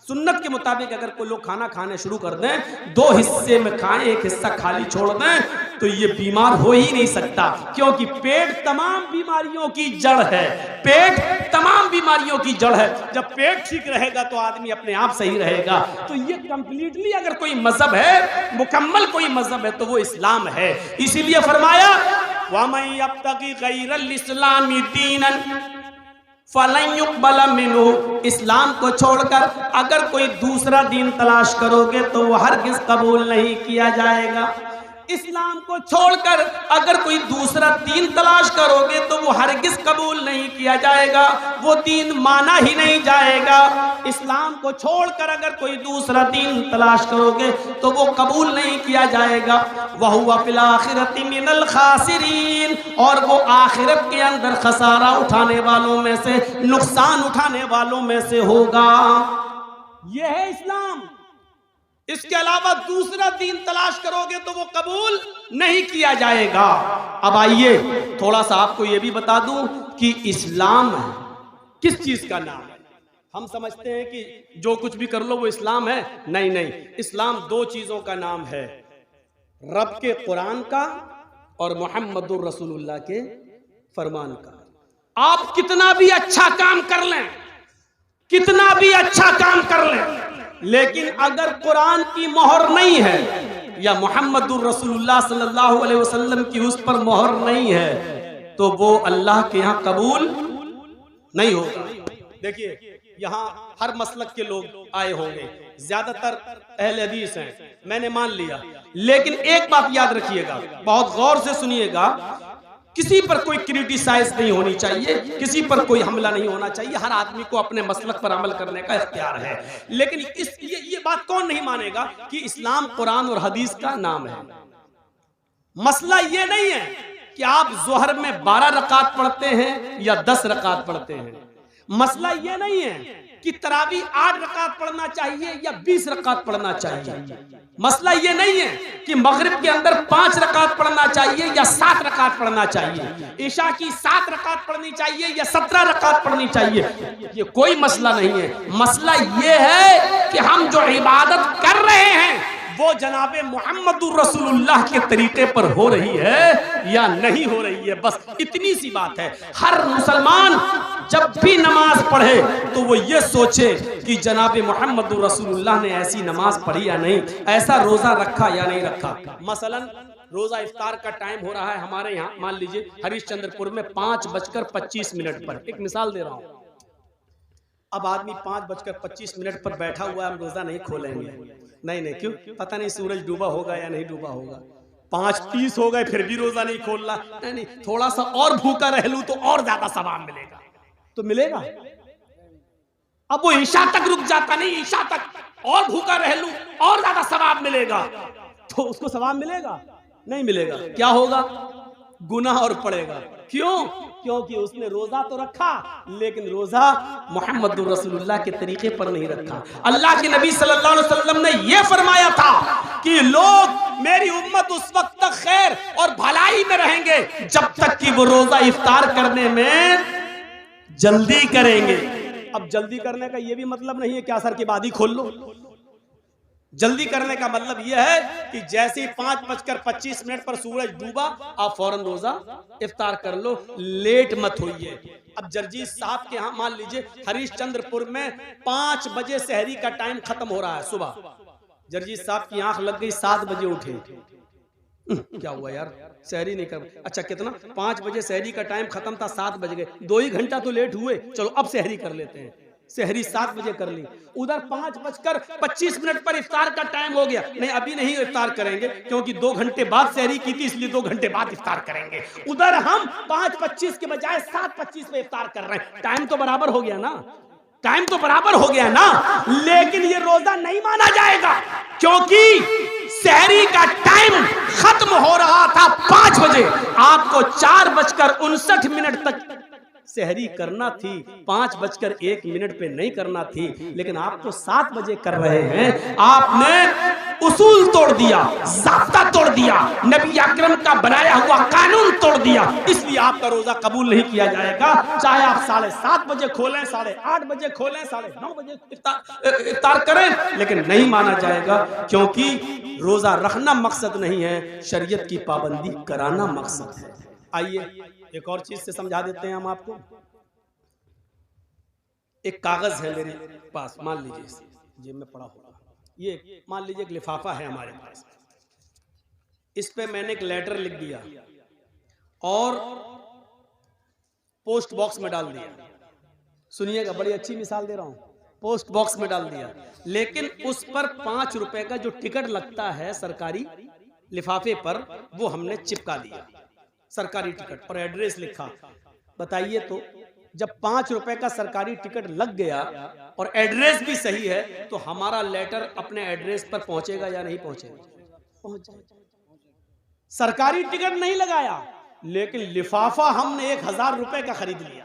सुन्नत के मुताबिक अगर कोई लोग खाना खाने शुरू कर दें, 2 हिस्से में खाएं, एक हिस्सा खाली छोड़ दें, तो ये बीमार हो ही नहीं सकता, क्योंकि पेट तमाम बीमारियों की जड़ है। पेट तमाम बीमारियों की जड़ है। जब पेट ठीक रहेगा तो आदमी अपने आप सही रहेगा। तो ये कंप्लीटली अगर कोई मजहब है, मुकम्मल कोई मजहब है, तो वो इस्लाम है। इसीलिए फरमाया, वमन यब्तगी गैरल इस्लामी दीनन फलन युक़बल मिन्हु, इस्लाम को छोड़कर अगर कोई दूसरा दीन तलाश करोगे तो वो हरगिज़ कबूल नहीं किया जाएगा। इस्लाम को छोड़कर अगर कोई दूसरा दीन तलाश करोगे तो वो हरगिज़ कबूल नहीं किया जाएगा, वो दीन माना ही नहीं जाएगा। इस्लाम को छोड़कर अगर कोई दूसरा दीन तलाश करोगे तो वो कबूल नहीं किया जाएगा। वहुवा फिल आखिरति मिनल खासिरीन, और वो आखिरत के अंदर खसारा उठाने वालों में से, नुकसान उठाने वालों में से होगा। यह है इस्लाम। इसके अलावा दूसरा दीन तलाश करोगे तो वो कबूल नहीं किया जाएगा। अब आइए थोड़ा सा आपको ये भी बता दूं कि इस्लाम किस चीज का नाम है। हम समझते हैं कि जो कुछ भी कर लो वो इस्लाम है। नहीं नहीं, इस्लाम 2 चीजों का नाम है, रब के कुरान का और मोहम्मदुर रसूलुल्लाह के फरमान का। आप कितना भी अच्छा काम कर लें, कितना भी अच्छा काम कर लें, लेकिन अगर कुरान की मोहर नहीं है या मोहम्मदुर रसूलुल्लाह सल्लल्लाहु अलैहि वसल्लम की उस पर मोहर नहीं है तो वो अल्लाह के यहाँ कबूल नहीं होगा। देखिए यहाँ हर मसलक के लोग आए होंगे, ज्यादातर अहले हदीस हैं, मैंने मान लिया, लेकिन एक बात याद रखिएगा, बहुत गौर से सुनिएगा, किसी पर कोई क्रिटिसाइज नहीं होनी चाहिए, किसी पर कोई हमला नहीं होना चाहिए, हर आदमी को अपने मसलक पर अमल करने का इख्तियार है। लेकिन ये बात कौन नहीं मानेगा कि इस्लाम कुरान और हदीस का नाम है। मसला ये नहीं है कि आप जोहर में 12 रकात पढ़ते हैं या 10 रकात पढ़ते हैं, मसला ये नहीं है कि तरावी 8 रकात पढ़ना चाहिए या 20 रकात पढ़ना चाहिए, मसला ये नहीं है कि मगरिब के अंदर 5 रकात पढ़ना चाहिए या 7 रकात पढ़ना चाहिए, ईशा की 7 रकात पढ़नी चाहिए या 17 रकात पढ़नी चाहिए, ये कोई मसला नहीं है। मसला ये है कि हम जो इबादत कर रहे हैं वो जनाबे मुहम्मदुर रसूलुल्लाह के तरीके पर हो रही है या नहीं हो रही है, बस इतनी सी बात है। हर मुसलमान जब भी नमाज पढ़े तो वो ये सोचे कि जनाबे मुहम्मदुर रसूलुल्लाह ने ऐसी नमाज पढ़ी या नहीं, ऐसा रोजा रखा या नहीं रखा। मसलन रोजा इफ्तार का टाइम हो रहा है हमारे यहाँ, मान लीजिए हरिश्चंद्रपुर में 5:25 पर, एक मिसाल दे रहा हूँ। अब आदमी 5:25 पर बैठा हुआ है, हम रोजा नहीं खोलेंगे, नहीं क्यों, पता नहीं सूरज डूबा होगा या नहीं डूबा होगा, 5:30 हो गए फिर भी रोजा नहीं खोलना, नहीं थोड़ा सा और भूखा रह लूं तो और ज्यादा सवाब मिलेगा, तो मिलेगा। अब वो ईशा तक रुक जाता, नहीं ईशा तक और भूखा रह लूं और ज्यादा सवाब मिलेगा, तो उसको सवाब मिलेगा नहीं मिलेगा, क्या होगा, गुनाह और पड़ेगा। क्यों, क्योंकि उसने रोजा तो रखा लेकिन रोजा मुहम्मद रसूलुल्लाह के तरीके पर नहीं रखा। अल्लाह के नबी सल्लल्लाहु अलैहि वसल्लम ने यह फरमाया था कि लोग, मेरी उम्मत उस वक्त तक खैर और भलाई में रहेंगे जब तक कि वो रोजा इफ्तार करने में जल्दी करेंगे। अब जल्दी करने का यह भी मतलब नहीं है कि असर के बाद ही खोल लो, जल्दी करने का मतलब यह है कि जैसे ही 5:25 पर सूरज डूबा आप फौरन रोजा इफ्तार कर लो, लेट मत होइए। अब जर्जीस साहब के यहाँ मान लीजिए हरिश्चंद्रपुर में 5 बजे सहरी का टाइम खत्म हो रहा है सुबह, जर्जीस साहब की आंख लग गई, 7 बजे उठे, क्या हुआ यार सहरी नहीं कर, अच्छा कितना, 5 बजे सहरी का टाइम खत्म था, 7 बज गए, 2 ही घंटा तो लेट हुए, चलो अब सहरी कर लेते हैं, सहरी 7 बजे कर ली। उधर 5:25 पर इफ्तार का टाइम हो गया, नहीं अभी नहीं इफ्तार करेंगे क्योंकि 2 घंटे बाद सहरी की थी इसलिए 2 घंटे बाद इफ्तार करेंगे। उधर हम 5:25 के बजाय 7:25 पे इफ्तार कर रहे हैं, टाइम तो बराबर हो गया ना, टाइम तो बराबर हो गया ना, लेकिन ये रोजा नहीं माना जाएगा क्योंकि सहरी का टाइम खत्म हो रहा था 5 बजे, आपको 4:59 तक सहरी करना थी, 5:01 पे नहीं करना थी, लेकिन आप तो 7 बजे कर रहे हैं। आपने उसूल तोड़ दिया, ज़ाब्ता तोड़ दिया, नबी अकरम का बनाया हुआ कानून तोड़ दिया, इसलिए आपका रोजा कबूल नहीं किया जाएगा। चाहे आप 7:30 बजे खोलें, 8:30 बजे खोलें, 9:30 बजे इफ्तार करें, लेकिन नहीं माना जाएगा क्योंकि रोजा रखना मकसद नहीं है, शरीयत की पाबंदी कराना मकसद है। आइए एक और चीज से समझा देते हैं हम आपको। एक कागज है मेरे पास, मान लीजिए जेब में पड़ा होगा, ये मान लीजिए एक लिफाफा है हमारे पास, इस पे मैंने एक लेटर लिख दिया और पोस्ट बॉक्स में डाल दिया। सुनिएगा, बड़ी अच्छी मिसाल दे रहा हूं, पोस्ट बॉक्स में डाल दिया, लेकिन उस पर 5 रुपए का जो टिकट लगता है सरकारी लिफाफे पर, वो हमने चिपका दिया, सरकारी टिकट और एड्रेस लिखा। बताइए तो जब 5 रुपए का सरकारी टिकट लग गया और एड्रेस भी सही है तो हमारा लेटर अपने एड्रेस पर पहुंचेगा या नहीं पहुंचेगा? पहुंच जाएगा। सरकारी टिकट नहीं लगाया लेकिन लिफाफा हमने 1000 रुपए का खरीद लिया,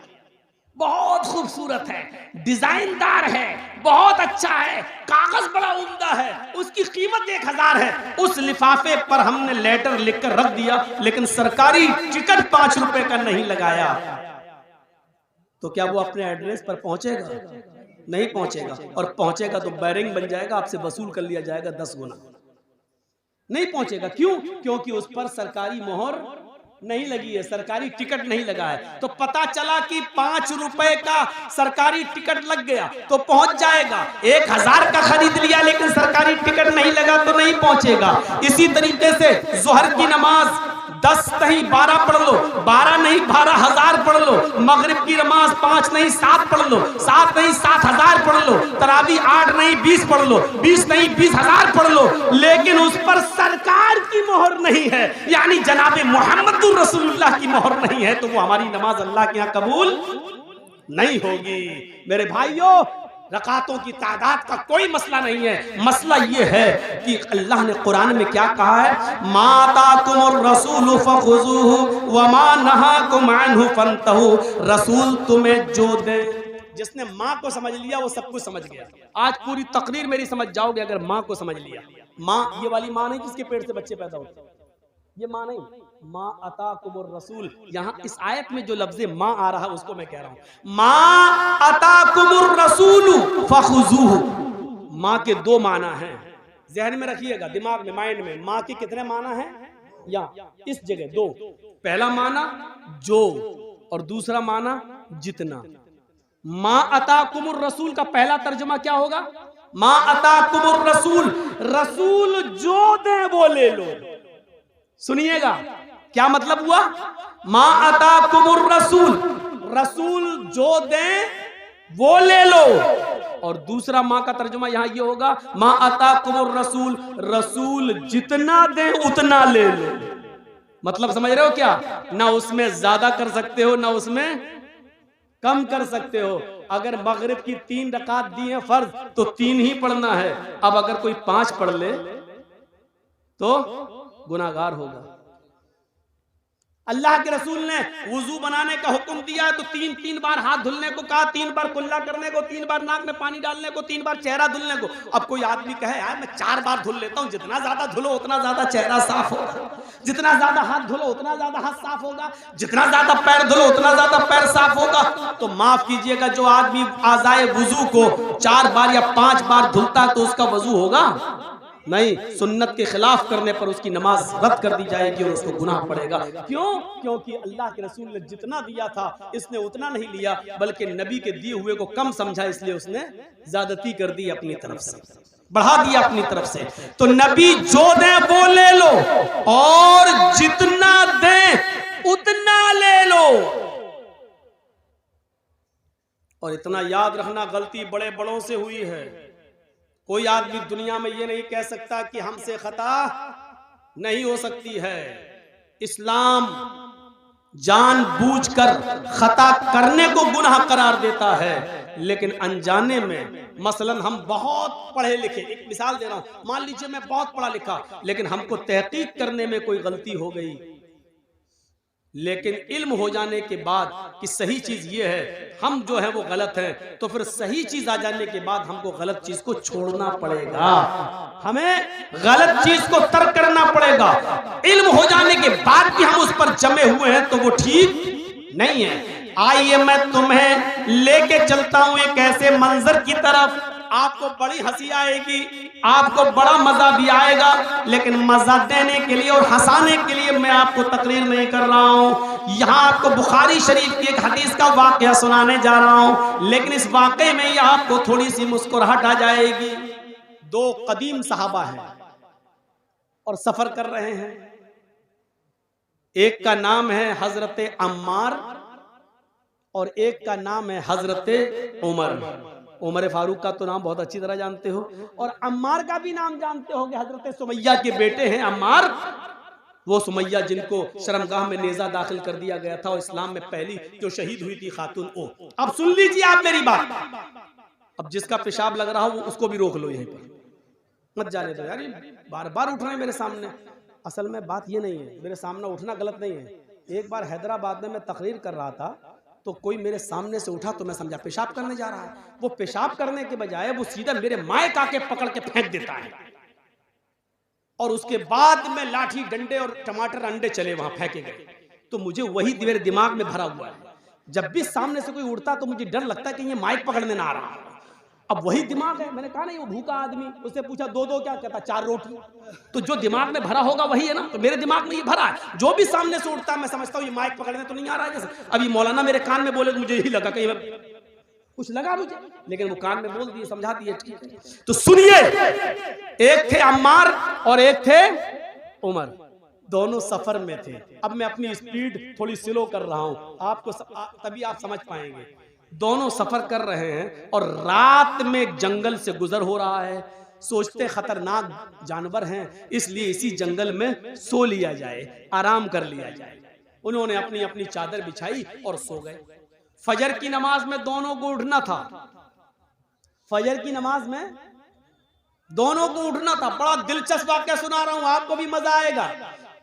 बहुत खूबसूरत है, डिजाइनदार है, बहुत अच्छा है, कागज बड़ा उम्दा है, उसकी कीमत 1000 है। उस लिफाफे पर हमने लेटर लिखकर रख दिया लेकिन सरकारी टिकट 5 रुपए का नहीं लगाया, तो क्या वो अपने एड्रेस पर पहुंचेगा? नहीं पहुंचेगा, और पहुंचेगा तो बैरिंग बन जाएगा, आपसे वसूल कर लिया जाएगा 10 गुना। नहीं पहुंचेगा, क्यों? क्योंकि उस पर सरकारी मोहर नहीं लगी है, सरकारी टिकट नहीं लगा है। तो पता चला कि 5 रुपए का सरकारी टिकट लग गया तो पहुंच जाएगा, 1000 का खरीद लिया लेकिन सरकारी टिकट नहीं लगा तो नहीं पहुंचेगा। इसी तरीके से जोहर की नमाज 10 नहीं 12 पढ़ लो, 12 नहीं 12,000 पढ़ लो, मगरिब की नमाज 5 नहीं 7 पढ़ लो, 7 नहीं 7,000 पढ़ लो, तरावी 8 नहीं 20 पढ़ लो, 20 नहीं 20,000 पढ़ लो, लेकिन उस पर सरकार की मोहर नहीं है, यानी जनाबे मोहम्मदुर रसूलुल्लाह की मोहर नहीं है, तो वो हमारी नमाज अल्लाह के यहाँ कबूल नहीं होगी। मेरे भाइयों, रकातों की तादाद का कोई मसला नहीं है, मसला ये है कि अल्लाह ने कुरान में क्या कहा है, माताकुमुर रसूलु फखुज़ूहु व मा नहाकुम अन्हु फंतहु। रसूल तुम्हें जो दे, जिसने माँ को समझ लिया वो सब कुछ समझ गया। आज पूरी तकरीर मेरी समझ जाओगे अगर माँ को समझ लिया। माँ ये वाली माँ नहीं जिसके पेट से बच्चे पैदा होते, ये माँ नहीं, माँ अताकुमुर रसूल। यहाँ इस आयत में जो लफ्ज़ माँ आ रहा है उसको मैं कह रहा हूँ, माँ अताकुमुर रसूल फखुज़ूहु। माँ के 2 माना हैं, ज़हन में रखिएगा, दिमाग में, माइंड में। माँ के कितने माना हैं? यहाँ इस जगह 2। पहला माना जो, और दूसरा माना जितना। माँ अताकुमुर रसूल का पहला तर्जुमा क्या होगा? माँ अताकुमुर रसूल, रसूल जो दे वो ले लो। सुनिएगा क्या मतलब हुआ, माँ अताकुमुर रसूल, रसूल जो दे वो ले लो। और दूसरा माँ का तर्जुमा यहाँ ये होगा, माँ अताकुमुर रसूल, रसूल जितना दे उतना ले लो। मतलब समझ रहे हो क्या? ना उसमें ज्यादा कर सकते हो ना उसमें कम कर सकते हो। अगर मगरिब की 3 रकात दी है फर्ज तो 3 ही पढ़ना है। अब अगर कोई 5 पढ़ ले तो गुनाहगार होगा। अल्लाह के रसूल ने वुजू बनाने का हुक्म दिया तो 3 बार हाथ धुलने को कहा, 3 बार कुल्ला करने को, 3 बार नाक में पानी डालने को, 3 बार चेहरा धुलने को। अब कोई आदमी कहे यार मैं 4 बार धुल लेता हूँ, जितना ज्यादा धुलो उतना ज्यादा चेहरा साफ होगा, जितना ज्यादा हाथ धुलो उतना ज्यादा हाथ साफ होगा, जितना ज्यादा पैर धुलो उतना ज्यादा पैर साफ होगा। तो माफ कीजिएगा, जो आदमी आज़ाए वुजू को 4 बार या 5 बार धुलता है तो उसका वजू होगा नहीं। सुन्नत के खिलाफ करने पर उसकी नमाज रद्द कर दी जाएगी और उसको गुनाह पड़ेगा। क्यों? क्योंकि अल्लाह के रसूल ने जितना दिया था इसने उतना नहीं लिया, बल्कि नबी के दिए हुए को कम समझा, इसलिए उसने ज्यादती कर दी, अपनी तरफ से बढ़ा दिया अपनी तरफ से। तो नबी जो दे वो ले लो और जितना दे उतना ले लो। और इतना याद रखना, गलती बड़े बड़ों से हुई है। कोई आदमी दुनिया में ये नहीं कह सकता कि हमसे खता नहीं हो सकती है। इस्लाम जानबूझकर खता करने को गुनाह करार देता है, लेकिन अनजाने में, मसलन हम बहुत पढ़े लिखे, एक मिसाल दे रहा हूं, मान लीजिए मैं बहुत पढ़ा लिखा लेकिन हमको तहकीक करने में कोई गलती हो गई, लेकिन इल्म हो जाने के बाद कि सही चीज ये है, हम जो है वो गलत है, तो फिर सही चीज आ जाने के बाद हमको गलत चीज को छोड़ना पड़ेगा, हमें गलत चीज को तर्क करना पड़ेगा। इल्म हो जाने के बाद भी हम उस पर जमे हुए हैं तो वो ठीक नहीं है। आइए मैं तुम्हें लेके चलता हूं एक ऐसे मंजर की तरफ, आपको बड़ी हंसी आएगी, आपको बड़ा मजा भी आएगा, लेकिन मजा देने के लिए और हंसाने के लिए मैं आपको तकरीर नहीं कर रहा हूं। यहां आपको बुखारी शरीफ की एक हदीस का वाकया सुनाने जा रहा हूं, लेकिन इस वाकये में ही आपको थोड़ी सी मुस्कुराहट आ जाएगी। 2 कदीम सहाबा हैं और सफर कर रहे हैं। एक का नाम है हजरत अम्मार और एक का नाम है हजरत उमर। उमर फारूक का तो नाम बहुत अच्छी तरह जानते हो, और अम्मार का भी नाम जानते होंगे, हजरत सुमैया के बेटे हैं अम्मार। वो सुमैया जिनको शर्मगाह में नेजा दाखिल कर दिया गया था और इस्लाम में पहली जो शहीद हुई थी खातून वो। अब सुन लीजिए आप मेरी बात, अब जिसका पेशाब लग रहा हो उसको भी रोक लो, यहीं पर मत जाने दो यार, बार बार उठ रहे हैं मेरे सामने। असल में बात ये नहीं है, मेरे सामने उठना गलत नहीं है। एक बार हैदराबाद में मैं तकरीर कर रहा था तो कोई मेरे सामने से उठा तो मैं समझा पेशाब करने जा रहा है। वो पेशाब करने के बजाय वो सीधा मेरे माइक आके पकड़ के फेंक देता है, और उसके बाद में लाठी डंडे और टमाटर अंडे चले वहां फेंके गए। तो मुझे वही मेरे दिमाग में भरा हुआ है, जब भी सामने से कोई उड़ता तो मुझे डर लगता है कि ये माइक पकड़ने ना आ रहा है। अब वही दिमाग है। मैंने कहा नहीं, वो भूखा आदमी, उससे पूछा 2 क्या कहता 4 रोटी। तो जो दिमाग में भरा होगा वही है ना, तो मेरे दिमाग में ये भरा है। जो भी सामने से उठता है मैं समझता हूँ ये माइक पकड़ने तो नहीं आ रहा है। जैसे अभी मौलाना मेरे कान में बोले तो मुझे यही लगा कि कुछ लगा मुझे, लेकिन वो कान में बोल दिए, समझा दिए, ठीक है। तो सुनिए, एक थे अम्मार और एक थे उमर। दोनों सफर में थे। अब मैं अपनी स्पीड थोड़ी स्लो कर रहा हूं, आपको तभी आप समझ पाएंगे। दोनों सफर कर रहे हैं और रात में एक जंगल से गुजर हो रहा है। सोचते खतरनाक जानवर हैं, इसलिए इसी जंगल में सो लिया जाए, आराम कर लिया जाए। उन्होंने अपनी अपनी चादर बिछाई और सो गए। फजर की नमाज में दोनों को उठना था। फजर की नमाज में दोनों को उठना था। बड़ा दिलचस्प वाकया सुना रहा हूं, आपको भी मजा आएगा,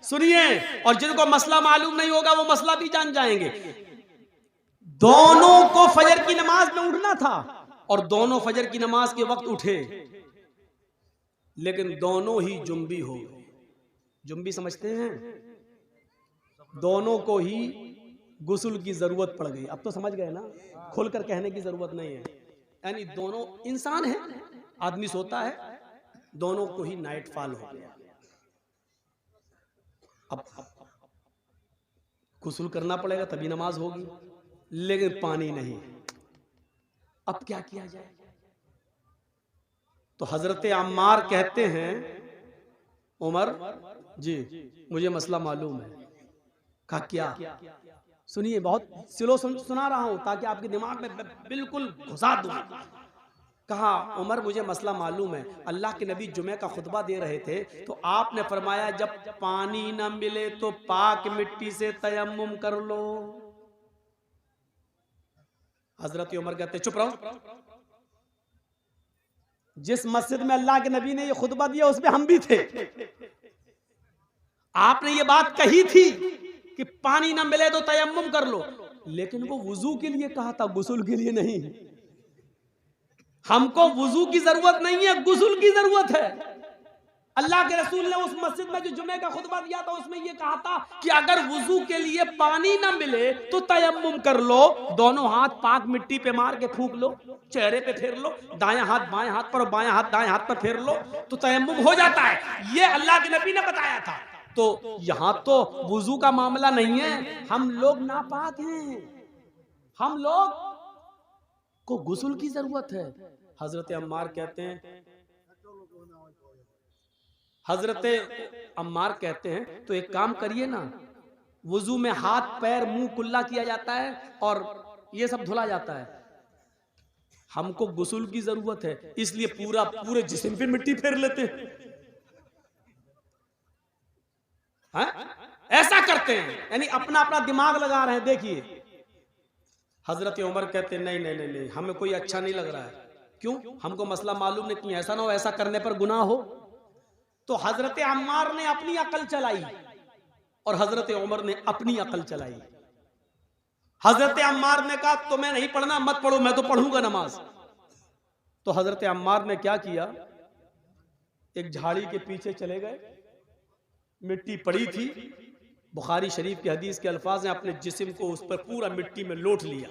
सुनिए। और जिनको मसला मालूम नहीं होगा वो मसला भी जान जाएंगे। दोनों को फजर की नमाज में उठना था और दोनों फजर की नमाज के वक्त उठे, लेकिन दोनों ही जुम्बी हो गए। जुम्बी समझते हैं? दोनों को ही गुस्ल की जरूरत पड़ गई। अब तो समझ गए ना, खुलकर कहने की जरूरत नहीं है। यानी दोनों इंसान हैं, आदमी सोता है, दोनों को ही नाइट फॉल हो गया। अब गुस्ल करना पड़ेगा तभी नमाज होगी, लेकिन पानी नहीं। अब क्या किया जाए? तो हजरत अम्मार कहते हैं, उमर जी मुझे मसला मालूम है। कहा क्या? सुनिए, बहुत स्लो सुना रहा हूं ताकि आपके दिमाग में बिल्कुल घुसा दूं। कहा, उमर मुझे मसला मालूम है। अल्लाह के नबी जुमे का खुतबा दे रहे थे तो आपने फरमाया जब पानी ना मिले तो पाक मिट्टी से तयम्मुम कर लो। हजरत उमर कहते चुप रहो, जिस मस्जिद में अल्लाह के नबी ने ये खुतबा दिया उसमें हम भी थे। आपने ये बात कही थी कि पानी ना मिले तो तयम्मुम कर लो, लेकिन वो वुजू के लिए कहा था, गुस्ल के लिए नहीं। हमको वुजू की जरूरत नहीं है, गुस्ल की जरूरत है। अल्लाह के रसूल ने उस मस्जिद में जो जुमे का खुतबा दिया था उसमें यह कहा था कि अगर वुजू के लिए पानी ना मिले तो तयम्मुम कर लो। दोनों हाथ पाक मिट्टी पे मार के फूंक लो, चेहरे पे फेर लो, दायां हाथ बाएं हाथ पर और बाएं हाथ दाएं हाथ पर फेर लो तो तयम्मुम हो जाता है। ये अल्लाह के नबी ने बताया था। तो यहां तो वुजू का मामला नहीं है, हम लोग नापाक हैं, हम लोग को गुस्ल की जरूरत है। हजरत अम्मार कहते हैं, हजरत अम्मार कहते हैं तो एक काम करिए ना, वुजू में हाथ पैर मुंह कुल्ला किया जाता है और ये सब धुला जाता है। हमको गुस्ल की जरूरत है, इसलिए पूरे जिस्म पे मिट्टी फेर लेते हैं। हाँ? ऐसा करते हैं, यानी अपना अपना दिमाग लगा रहे हैं। देखिए हजरत उमर कहते हैं नहीं नहीं नहीं नहीं, हमें कोई अच्छा नहीं लग रहा है। क्यों? हमको मसला मालूम नहीं, कि ऐसा ना हो ऐसा करने पर गुनाह हो। तो हजरत अम्मार ने अपनी अकल चलाई और हजरत उमर ने अपनी अकल चलाई। हजरत अम्मार ने कहा तुम्हें नहीं पढ़ना मत पढ़ो, मैं तो पढ़ूंगा नमाज। तो हजरत अम्मार ने क्या किया, एक झाड़ी के पीछे चले गए, मिट्टी पड़ी थी। बुखारी शरीफ की हदीस के अल्फाज हैं, अपने जिस्म को उस पर पूरा मिट्टी में लोट लिया।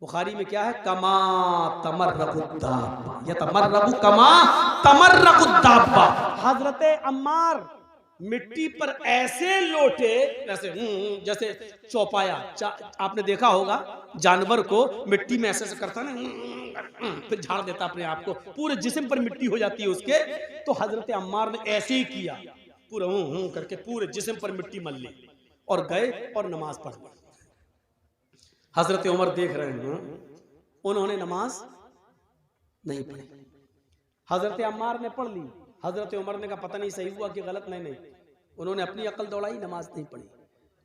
बुखारी में क्या है, कमा तमर्रकुद्दाब्बा यतमर्रकु कमा तमर्रकुद्दाब्बा। हजरत अम्मार मिट्टी पर ऐसे लोटे जैसे चौपाया। आपने देखा होगा जानवर को मिट्टी में ऐसे करता ना, फिर झाड़ देता अपने आप को, पूरे जिस्म पर मिट्टी हो जाती है उसके। तो हजरत अम्मार ने ऐसे ही किया, पूरा करके पूरे जिस्म पर मिट्टी मल ली और गए और नमाज पढ़ ली। हजरत उमर देख रहे हैं, उन्होंने नमाज नहीं पढ़ी। हजरत अम्मार ने पढ़ ली। हजरत उमर ने कहा पता नहीं सही हुआ कि गलत। नहीं, उन्होंने अपनी अकल दौड़ाई, नमाज नहीं पढ़ी।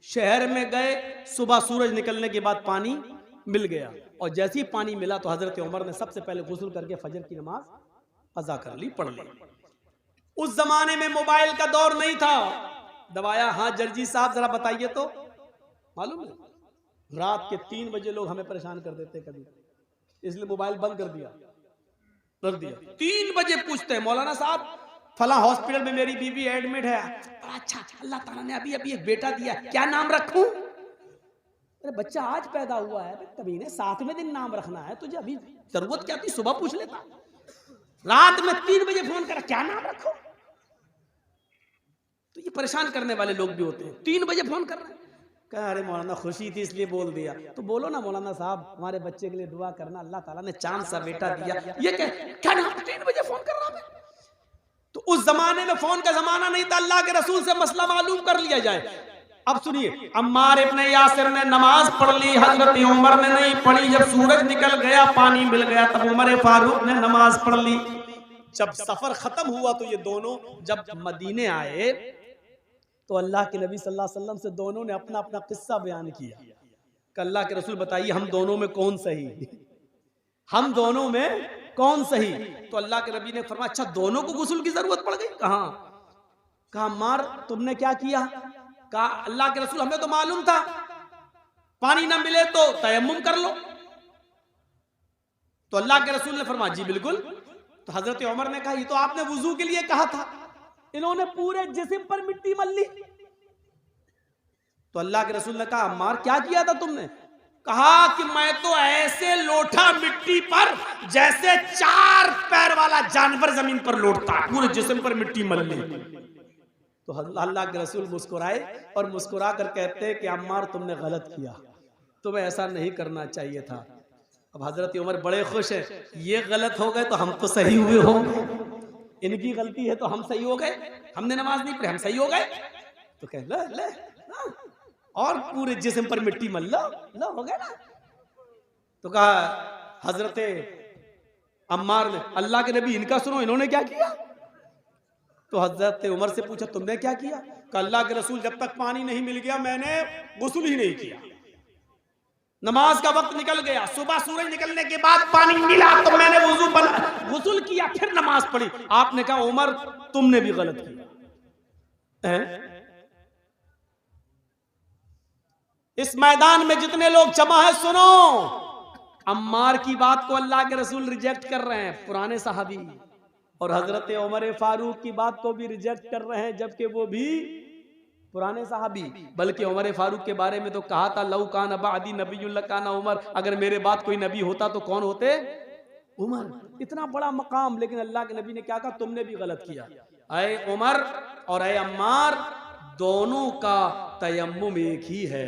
शहर में गए, सुबह सूरज निकलने के बाद पानी मिल गया और जैसे ही पानी मिला तो हजरत उमर ने सबसे पहले गुस्ल करके फजर की नमाज कज़ा कर ली, पढ़ ली। उस जमाने में मोबाइल का दौर नहीं था। दबाया, हाँ जर्जी साहब जरा बताइए तो। मालूम है रात के 3 बजे लोग हमें परेशान कर देते कभी, इसलिए मोबाइल बंद कर दिया। 3 बजे पूछते हैं, मौलाना साहब फला हॉस्पिटल में मेरी बीवी एडमिट है। अच्छा, अल्लाह ताला ने अभी एक बेटा दिया, क्या नाम रखूं? अरे बच्चा आज पैदा हुआ है, कभी ने 7वें दिन नाम रखना है, तुझे अभी जरूरत क्या थी, सुबह पूछ लेता। रात में 3 बजे फोन करा, क्या नाम रखो? तो ये परेशान करने वाले लोग भी होते हैं। 3 बजे फोन कर रहे हैं, कहा अरे मौलाना खुशी थी इसलिए बोल दिया। तो बोलो ना मौलाना साहब हमारे बच्चे के लिए दुआ करना, अल्लाह ताला ने चांद सा बेटा दिया। ये क्या नाम, 3 बजे फोन कर रहा है। तो उस जमाने में फोन का जमाना नहीं था, अल्लाह के रसूल से मसला मालूम कर लिया जाए। अब सुनिए, अम्मार इब्न यासिर ने नमाज पढ़ ली, हजरत उमर ने नहीं पढ़ी। जब सूरज निकल गया, पानी मिल गया, तब उमर फारूक ने नमाज पढ़ ली। जब सफर खत्म हुआ तो ये दोनों जब मदीने आए तो अल्लाह के नबी सल्लल्लाहु अलैहि वसल्लम से दोनों ने अपना अपना किस्सा बयान किया कि अल्लाह के रसूल बताइए हम दोनों में कौन सही, हम दोनों में कौन सही। तो अल्लाह के नबी ने फरमाया अच्छा दोनों को गुस्ल की जरूरत पड़ गई? कहा अम्मार तुमने क्या किया? कहा अल्लाह के रसूल हमें तो मालूम था पानी ना मिले तो तयम्मुम कर लो। तो अल्लाह के रसूल ने फरमाया जी बिल्कुल। तो हजरत उमर ने कहा ये तो आपने वुजू के लिए कहा था, इन्होंने पूरे जिस्म पर मिट्टी मल ली। तो अल्लाह के रसूल ने कहा अम्मार क्या किया था तुमने? कहा कि मैं तो ऐसे लोटा मिट्टी पर जैसे 4 पैर वाला जानवर जमीन पर लोटता, पूरे जिस्म पर मिट्टी मल ली। तो अल्लाह के रसूल मुस्कुराए और मुस्कुरा कर कहते हैं कि अम्मार तुमने गलत किया, तुम्हें ऐसा नहीं करना चाहिए था। अब हजरत उमर बड़े खुश हैं, ये गलत हो गए तो हम तो सही हुए होंगे, इनकी गलती है तो हम सही हो गए, हमने नमाज नहीं पढ़ी हम सही हो गए। तो कह ले और पूरे जिस्म पर मिट्टी मल लो हो गया ना। तो कहा हजरत अम्मार ने अल्लाह के नबी इनका सुनो, इन्होंने क्या किया? तो हजरत उमर से पूछा तुमने क्या किया? कहा अल्लाह के रसूल जब तक पानी नहीं मिल गया मैंने गुस्ल ही नहीं किया। नमाज का वक्त निकल गया, सुबह सूरज निकलने के बाद पानी मिला तो मैंने वुजू बना गुस्ल किया, फिर नमाज पढ़ी। आपने कहा उमर तुमने भी गलत किया। इस मैदान में जितने लोग जमा है सुनो, अम्मार की बात को अल्लाह के रसूल रिजेक्ट कर रहे हैं, पुराने सहाबी, और हजरत उमर फारूक की बात को भी रिजेक्ट कर रहे हैं जबकि वो भी पुराने सहाबी। बल्कि उमर फारूक के बारे में तो कहा था लौ कान बादी नबीयुल्लाह काना उमर, अगर मेरे बाद कोई नबी होता तो कौन होते? उमर। इतना बड़ा मकाम, लेकिन अल्लाह के नबी ने क्या कहा? तुमने भी गलत किया। अय उमर और अय अम्मार दोनों का तयम्मुम एक ही है,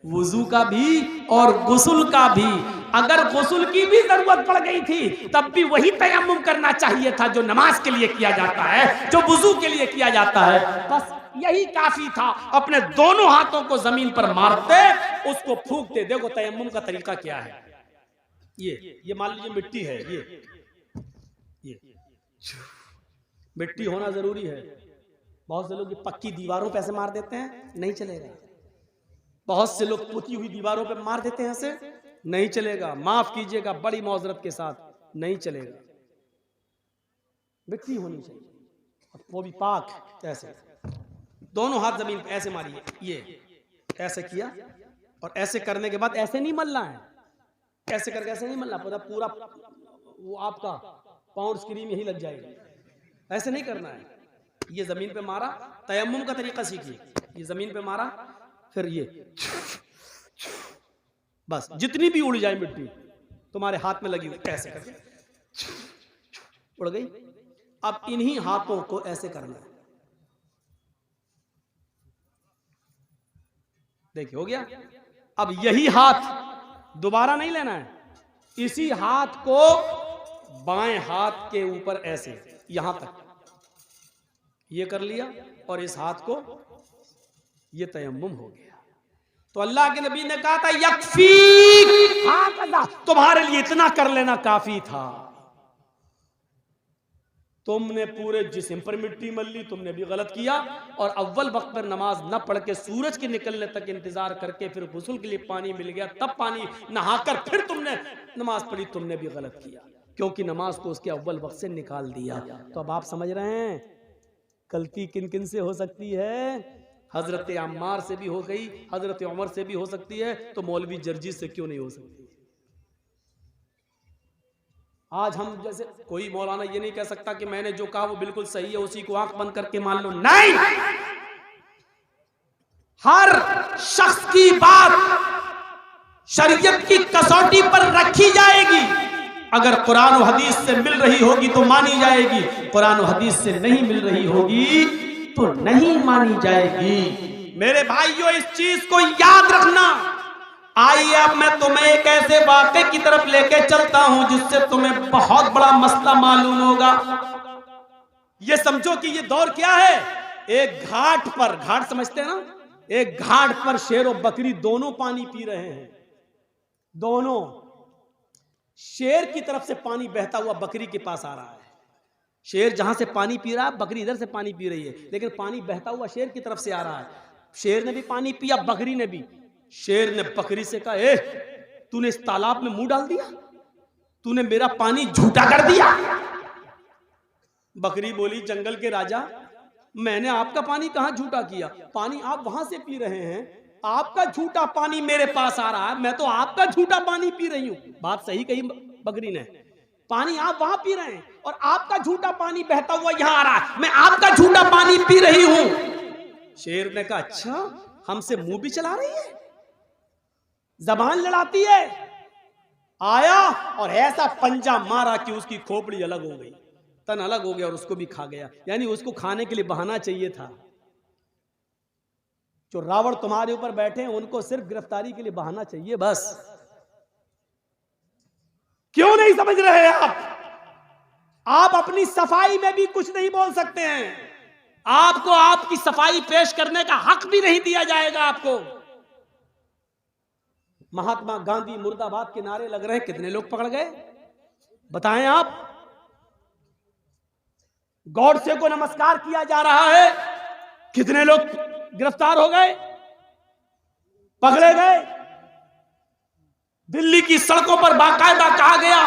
वुजू का भी और गुस्ल का भी। अगर गुस्ल की भी जरूरत पड़ गई थी तब भी वही तयम्मुम करना चाहिए था जो नमाज के लिए किया जाता है, जो वुजू के लिए किया जाता है। बस यही काफी था। अपने दोनों हाथों को जमीन पर मारते, उसको फूंकते। देखो तयम्मुम का तरीका क्या है। ये मान लीजिए मिट्टी है, ये मिट्टी होना जरूरी है। बहुत से लोग पक्की दीवारों पे ऐसे मार देते हैं, नहीं चलेगा। बहुत से लोग पुती हुई दीवारों पे मार देते हैं, ऐसे नहीं चलेगा। माफ कीजिएगा, बड़ी मौजरत के साथ नहीं चलेगा। मिट्टी होनी चाहिए, वो भी पाक। ऐसे दोनों हाथ जमीन पे ऐसे मारिए, ये ऐसे किया और ऐसे करने के बाद ऐसे नहीं मलना है, ऐसे करके ऐसे नहीं मलना, पूरा वो आपका पाउंड स्क्रीन यही लग जाएगी। ऐसे नहीं करना है। ये जमीन पे मारा, तयम्मुम का तरीका सीखिए। ये जमीन पे मारा, फिर ये बस जितनी भी उड़ जाए मिट्टी तुम्हारे हाथ में लगी हुई, ऐसे करके उड़ गई। अब इन्हीं हाथों को ऐसे करना है। देखिए हो गया। अब यही हाथ दोबारा नहीं लेना है, इसी हाथ को बाएं हाथ के ऊपर ऐसे यहां तक ये कर लिया और इस हाथ को ये तयम्मुम हो गया। तो अल्लाह के नबी ने कहा था यकफी, तुम्हारे लिए इतना कर लेना काफी था। तुमने पूरे जिस्म पर मिट्टी मल ली, तुमने भी गलत किया। और अव्वल वक्त पर नमाज न पढ़ के सूरज के निकलने तक इंतजार करके फिर गुस्ल के लिए पानी मिल गया, तब पानी नहाकर फिर तुमने नमाज पढ़ी, तुमने भी गलत किया, क्योंकि नमाज को उसके अव्वल वक्त से निकाल दिया। तो अब आप समझ रहे हैं गलती किन किन से हो सकती है। हजरत अम्मार से भी हो गई, हजरत उमर से भी हो सकती है, तो मौलवी जर्जी से क्यों नहीं हो सकती। आज हम जैसे कोई मौलाना ये नहीं कह सकता कि मैंने जो कहा वो बिल्कुल सही है, उसी को आंख बंद करके मान लो। नहीं, हर शख्स की बात शरीयत की कसौटी पर रखी जाएगी। अगर कुरान और हदीस से मिल रही होगी तो मानी जाएगी, कुरान और हदीस से नहीं मिल रही होगी तो नहीं मानी जाएगी। मेरे भाइयों इस चीज को याद रखना। आइए अब मैं तुम्हें एक ऐसे वाक़े की तरफ लेके चलता हूं जिससे तुम्हें बहुत बड़ा मसला मालूम होगा। ये समझो कि ये दौर क्या है, एक घाट पर, घाट समझते हैं ना, एक घाट पर शेर और बकरी दोनों पानी पी रहे हैं। दोनों, शेर की तरफ से पानी बहता हुआ बकरी के पास आ रहा है। शेर जहां से पानी पी रहा है, बकरी इधर से पानी पी रही है, लेकिन पानी बहता हुआ शेर की तरफ से आ रहा है। शेर ने भी पानी पिया, बकरी ने भी। शेर ने बकरी से कहा, ए, तूने इस तालाब में मुंह डाल दिया, तूने मेरा पानी झूठा कर दिया। बकरी बोली, जंगल के राजा, मैंने आपका पानी कहां झूठा किया, पानी आप वहां से पी रहे हैं, आपका झूठा पानी मेरे पास आ रहा है, मैं तो आपका झूठा पानी पी रही हूं। बात सही कही बकरी ने, पानी आप वहां पी रहे हैं और आपका झूठा पानी बहता हुआ यहां आ रहा है, मैं आपका झूठा पानी पी रही हूं। शेर ने कहा, अच्छा, हमसे मुंह भी चला रही है, जबान लड़ाती है। आया और ऐसा पंजा मारा कि उसकी खोपड़ी अलग हो गई, तन अलग हो गया और उसको भी खा गया। यानी उसको खाने के लिए बहाना चाहिए था। जो रावण तुम्हारे ऊपर बैठे हैं, उनको सिर्फ गिरफ्तारी के लिए बहाना चाहिए बस। क्यों नहीं समझ रहे आप अपनी सफाई में भी कुछ नहीं बोल सकते हैं। आपको आपकी सफाई पेश करने का हक भी नहीं दिया जाएगा आपको। महात्मा गांधी मुर्दाबाद के नारे लग रहे हैं, कितने लोग पकड़ गए बताएं आप। गॉडसे को नमस्कार किया जा रहा है, कितने लोग गिरफ्तार हो गए, पकड़े गए। दिल्ली की सड़कों पर बाकायदा कहा गया,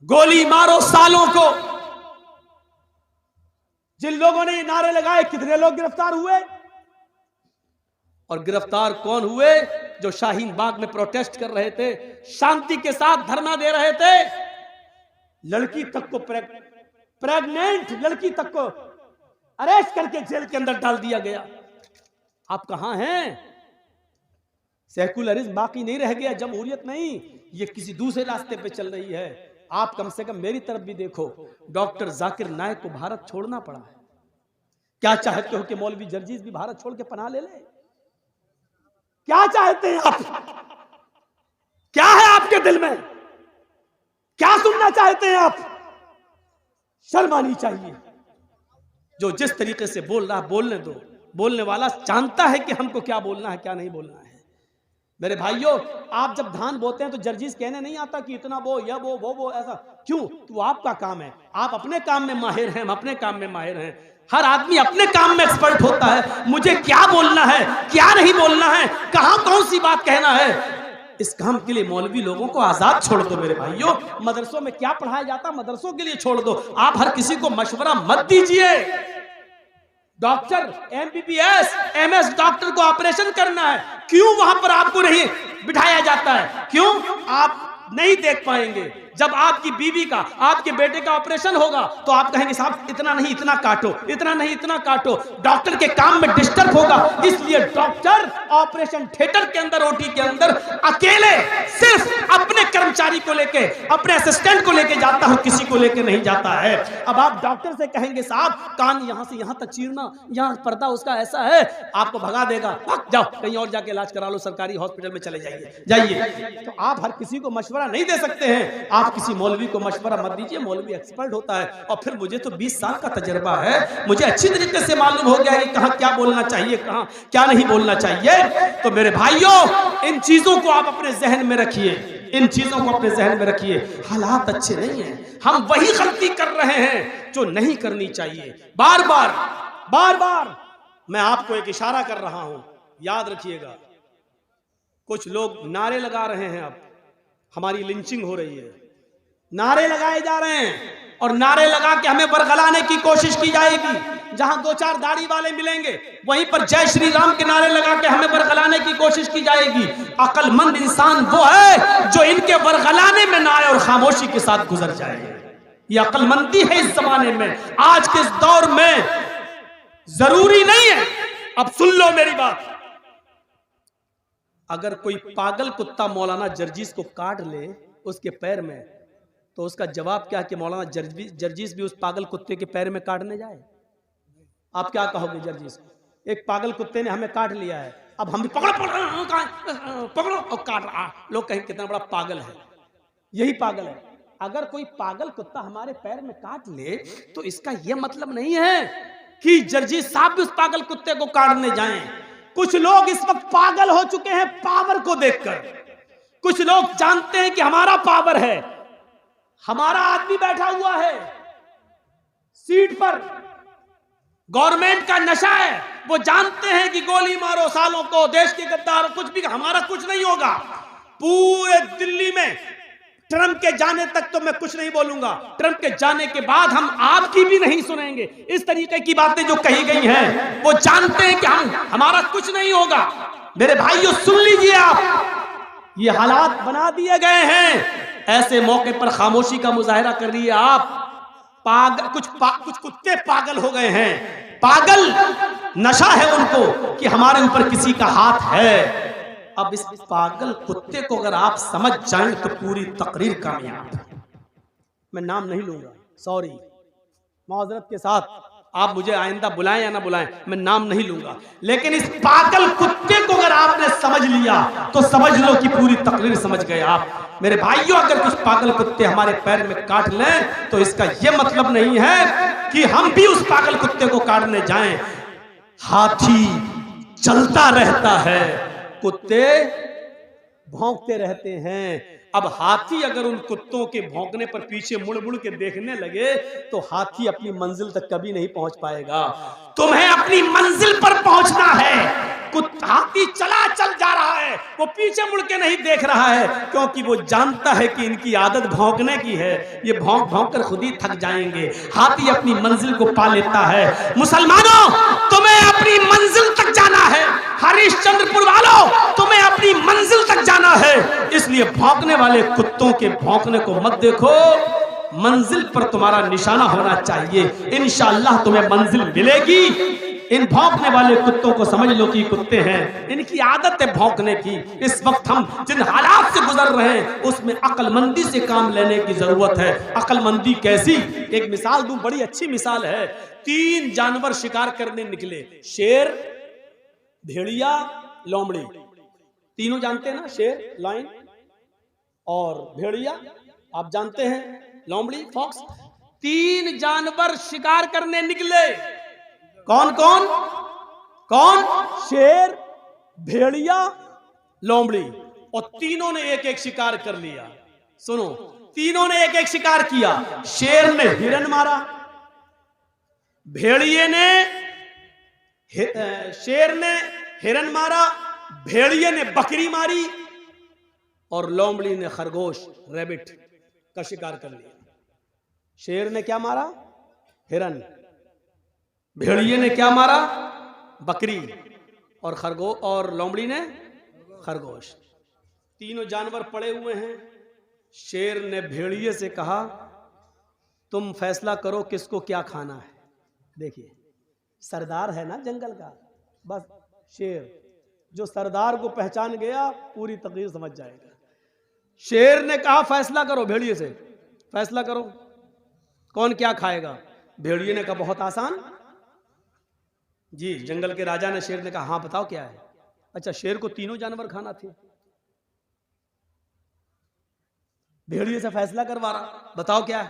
गोली मारो सालों को। जिन लोगों ने ये नारे लगाए, कितने लोग गिरफ्तार हुए। और गिरफ्तार कौन हुए? जो शाहीन बाग में प्रोटेस्ट कर रहे थे, शांति के साथ धरना दे रहे थे। लड़की तक को, प्रेग्नेंट लड़की तक को अरेस्ट करके जेल के अंदर डाल दिया गया। आप कहां हैं? सेकुलरिज्म बाकी नहीं रह गया, जमहूरियत नहीं, ये किसी दूसरे रास्ते पे चल रही है। आप कम से कम मेरी तरफ भी देखो। डॉक्टर जाकिर नायक को भारत छोड़ना पड़ा है। क्या चाहते हो कि मौलवी जर्जीस भी भारत छोड़ के पनाह ले ले? क्या चाहते हैं आप? क्या है आपके दिल में? क्या सुनना चाहते हैं आप? शर्म आनी चाहिए। जो जिस तरीके से बोल रहा है बोलने दो। बोलने वाला जानता है कि हमको क्या बोलना है, क्या नहीं बोलना है। मेरे भाइयों, आप जब धान बोते हैं तो जर्जीस कहने नहीं आता कि इतना बो, या वो ऐसा क्यों? तो आपका काम है, आप अपने काम में माहिर हैं, हम अपने काम में माहिर हैं। हर आदमी अपने काम में एक्सपर्ट होता है। मुझे क्या बोलना है, क्या नहीं बोलना है, कहां कौन सी बात कहना है, इस काम के लिए मौलवी लोगों को आजाद छोड़ दो। मेरे भाइयों, मदरसों में क्या पढ़ाया जाता, मदरसों के लिए छोड़ दो। आप हर किसी को मशवरा मत दीजिए। डॉक्टर, एमबीबीएस, एमएस डॉक्टर को ऑपरेशन करना है, क्यों वहां पर आपको नहीं बिठाया जाता है? क्यों? आप नहीं देख पाएंगे। जब आपकी बीवी का, आपके बेटे का ऑपरेशन होगा तो आप कहेंगे साहब इतना नहीं इतना काटो, इतना नहीं इतना काटो। डॉक्टर के काम में डिस्टर्ब होगा, इसलिए डॉक्टर ऑपरेशन थिएटर के अंदर, ओटी के अंदर अकेले सिर्फ अपने कर्मचारी को लेके, अपने असिस्टेंट को लेके जाता है, किसी को लेके नहीं जाता है। अब आप डॉक्टर से कहेंगे साहब कान यहां से यहां तक चीरना, यहां पर्दा उसका ऐसा है, आपको भगा देगा, भाग जाओ कहीं और जाके इलाज करा लो, सरकारी हॉस्पिटल में चले जाइए। तो आप हर किसी को मशवरा नहीं दे सकते हैं। आप किसी मौलवी को मशवरा मत दीजिए, मौलवी एक्सपर्ट होता है। और फिर मुझे तो 20 साल का तजर्बा है, मुझे अच्छी तरीके से मालूम हो गया है कि कहां क्या बोलना चाहिए, कहां क्या नहीं बोलना चाहिए। तो मेरे भाइयों, इन चीजों को आप अपने जहन में रखिए, इन चीजों को अपने जहन में रखिए। हालात अच्छे नहीं हैं, हम वही गलती कर रहे हैं जो नहीं करनी चाहिए। बार बार मैं आपको एक इशारा कर रहा हूं, याद रखिएगा। कुछ लोग नारे लगा रहे हैं, अब हमारी लिंचिंग हो रही है, नारे लगाए जा रहे हैं और नारे लगा के हमें बरगलाने की कोशिश की जाएगी। जहां 2-4 दाढ़ी वाले मिलेंगे वहीं पर जय श्री राम के नारे लगा के हमें बरगलाने की कोशिश की जाएगी। अक्लमंद इंसान वो है जो इनके बरगलाने में ना आए और खामोशी के साथ गुजर जाए। ये अक्लमंदी है इस जमाने में, आज के इस दौर में। जरूरी नहीं है, अब सुन लो मेरी बात, अगर कोई पागल कुत्ता मौलाना जर्जीस को काट ले उसके पैर में, तो उसका जवाब क्या कि मौलाना जर्जीस भी उस पागल कुत्ते के पैर में काटने जाए? आप क्या कहोगे जर्जीस को? एक पागल कुत्ते ने हमें काट लिया है, अब हम भी पकड़ो और काट रहा। लोग कहें कितना बड़ा पागल है, यही पागल है। अगर कोई पागल कुत्ता हमारे पैर में काट ले तो इसका यह मतलब नहीं है कि जर्जी साहब भी उस पागल कुत्ते को काटने जाएं। कुछ लोग इस वक्त पागल हो चुके हैं पावर को देखकर। कुछ लोग जानते हैं कि हमारा पावर है, हमारा आदमी बैठा हुआ है सीट पर, गवर्नमेंट का नशा है, वो जानते हैं कि गोली मारो सालों को, देश के गद्दार, कुछ भी, हमारा कुछ नहीं होगा। पूरे दिल्ली में ट्रंप के जाने तक तो मैं कुछ नहीं बोलूंगा, ट्रंप के जाने के बाद हम आपकी भी नहीं सुनेंगे। इस तरीके की बातें जो कही गई हैं, वो जानते हैं कि हमारा कुछ नहीं होगा। मेरे भाइयों सुन लीजिए, आप ये हालात बना दिए गए हैं, ऐसे मौके पर खामोशी का मुजाहरा कर रही है आप। कुछ कुत्ते पागल हो गए हैं, पागल नशा है उनको कि हमारे ऊपर किसी का हाथ है। अब इस पागल कुत्ते को अगर आप समझ जाएं तो पूरी तकरीर कामयाब। मैं नाम नहीं लूंगा, सॉरी, माजरत के साथ, आप मुझे आइंदा बुलाएं या ना बुलाएं, मैं नाम नहीं लूंगा, लेकिन इस पागल कुत्ते को अगर आपने समझ लिया तो समझ लो कि पूरी तकरीर समझ गए आप। मेरे भाइयों, अगर कुछ पागल कुत्ते हमारे पैर में काट लें तो इसका यह मतलब नहीं है कि हम भी उस पागल कुत्ते को काटने जाएं। हाथी चलता रहता है, कुत्ते भौंकते रहते हैं। अब हाथी अगर उन कुत्तों के भौंकने पर पीछे मुड़ मुड़ के देखने लगे तो हाथी अपनी मंजिल तक कभी नहीं पहुंच पाएगा। तुम्हें अपनी मंजिल पर पहुंचना है। हाथी चल जा रहा है, वो पीछे मुड़ के नहीं देख रहा है, क्योंकि वो जानता है कि इनकी आदत भौंकने की है, ये भौंक भौंक कर खुद ही थक जाएंगे। हाथी अपनी मंजिल को पा लेता है। मुसलमानों, तुम्हें अपनी मंजिल तक जाना है। हरिश्चंद्रपुर वालों, तुम्हें अपनी मंजिल तक जाना है, इसलिए भौंकने वाले कुत्तों के भौंकने को मत देखो। मंजिल पर तुम्हारा निशाना होना चाहिए, इंशाअल्लाह तुम्हें मंजिल मिलेगी। इन भौंकने वाले कुत्तों को समझ लो कि कुत्ते हैं, इनकी आदत है भौंकने की। इस वक्त हम जिन हालात से गुजर रहे हैं उसमें अक्लमंदी से काम लेने की जरूरत है। अक्लमंदी कैसी? एक मिसाल दूं, बड़ी अच्छी मिसाल है। 3 जानवर शिकार करने निकले, शेर, भेड़िया, लोमड़ी। तीनों जानते हैं ना, शेर, लायन और भेड़िया, आप जानते हैं, लोमड़ी, फॉक्स। 3 जानवर शिकार करने निकले। कौन कौन? कौन? शेर, भेड़िया, लोमड़ी। और तीनों ने एक एक शिकार कर लिया। सुनो, तीनों ने एक एक शिकार किया। शेर ने हिरन मारा, भेड़िए ने शेर ने हिरन मारा, भेड़िए ने बकरी मारी और लोमड़ी ने खरगोश, रैबिट का शिकार कर लिया। शेर ने क्या मारा? हिरन। भेड़िए ने क्या मारा? बकरी। और लोमड़ी ने खरगोश। तीनों जानवर पड़े हुए हैं। शेर ने भेड़िए से कहा, तुम फैसला करो किसको क्या खाना है। देखिए, सरदार है ना जंगल का, बस शेर जो सरदार को पहचान गया पूरी तकरीर समझ जाएगा। शेर ने कहा फैसला करो, भेड़िए से फैसला करो कौन क्या खाएगा। भेड़िए ने कहा बहुत आसान जी। जंगल के राजा ने शेर ने कहा हाँ बताओ क्या है। अच्छा, शेर को तीनों जानवर खाना थे, भेड़िए से फैसला करवा रहा, बताओ क्या है।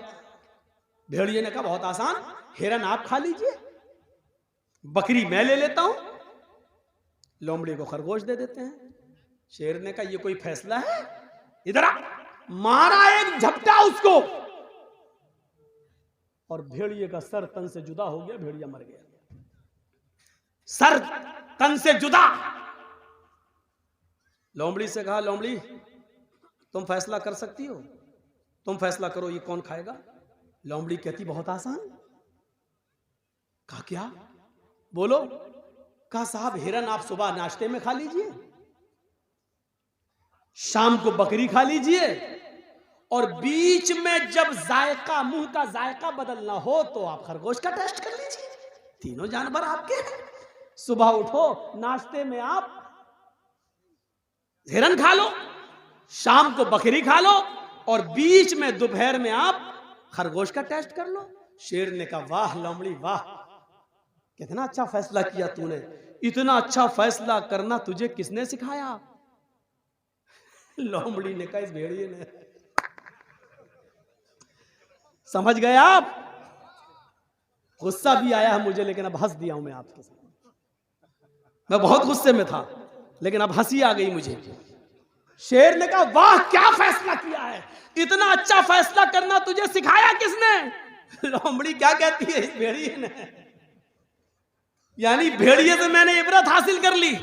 भेड़िए ने कहा बहुत आसान, हिरन आप खा लीजिए, बकरी मैं ले लेता हूं, लोमड़ी को खरगोश दे देते हैं। शेर ने कहा ये कोई फैसला है? इधर आ। मारा एक झपटा उसको और भेड़िए का सर तन से जुदा हो गया, भेड़िया मर गया। सर तन से जुदा। लोमड़ी से कहा लोमड़ी तुम फैसला कर सकती हो, तुम फैसला करो ये कौन खाएगा। लोमड़ी कहती बहुत आसान। कहा क्या? बोलो। कहा साहब हिरन आप सुबह नाश्ते में खा लीजिए, शाम को बकरी खा लीजिए, और बीच में जब जायका, मुंह का जायका बदलना हो तो आप खरगोश का टेस्ट कर लीजिए। तीनों जानवर आपके हैं। सुबह उठो, नाश्ते में आप हिरन खा लो, शाम को बकरी खा लो, और बीच में दोपहर में आप खरगोश का टेस्ट कर लो। शेर ने कहा वाह लोमड़ी वाह, कितना अच्छा फैसला किया तूने। इतना अच्छा फैसला करना तुझे किसने सिखाया? लोमड़ी ने कहा इस भेड़िए ने। समझ गए आप? गुस्सा भी आया है मुझे, लेकिन अब हंस दिया हूं मैं आपके साथ। मैं बहुत गुस्से में था, लेकिन अब हंसी आ गई मुझे। शेर ने कहा, वाह क्या फैसला किया है, इतना अच्छा फैसला करना तुझे सिखाया किसने? लोमड़ी क्या कहती है, इस भेड़िए ने। यानी भेड़िए से मैंने इबरत हासिल कर ली।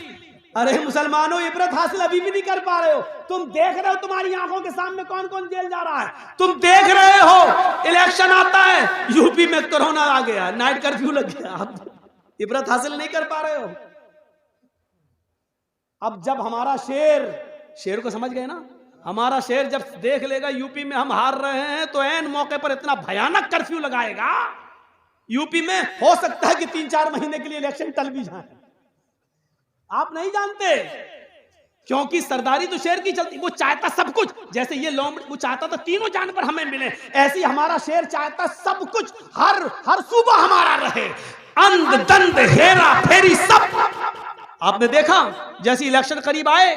अरे मुसलमानों, इबरत हासिल अभी भी नहीं कर पा रहे हो। तुम देख रहे हो तुम्हारी आंखों के सामने कौन कौन जेल जा रहा है, तुम देख रहे हो। इलेक्शन आता है, यूपी में कोरोना आ गया, नाइट कर्फ्यू लग गया, आप इबरत हासिल नहीं कर पा रहे हो। अब जब हमारा शेर को समझ गए ना, हमारा शेर जब देख लेगा यूपी में हम हार रहे हैं, तो ऐन मौके पर इतना भयानक कर्फ्यू लगाएगा, यूपी में हो सकता है कि 3-4 महीने के लिए इलेक्शन टल भी जाए। आप नहीं जानते, क्योंकि सरदारी तो शेर की चलती। वो चाहता सब कुछ, जैसे ये लोमड़ी, वो चाहता तो तीनों जानवर हमें मिले, ऐसी हमारा शेर चाहता सब कुछ, हर सूबा हमारा रहे, अंध दंड हेरा फेरी सब। आपने देखा जैसे इलेक्शन करीब आए,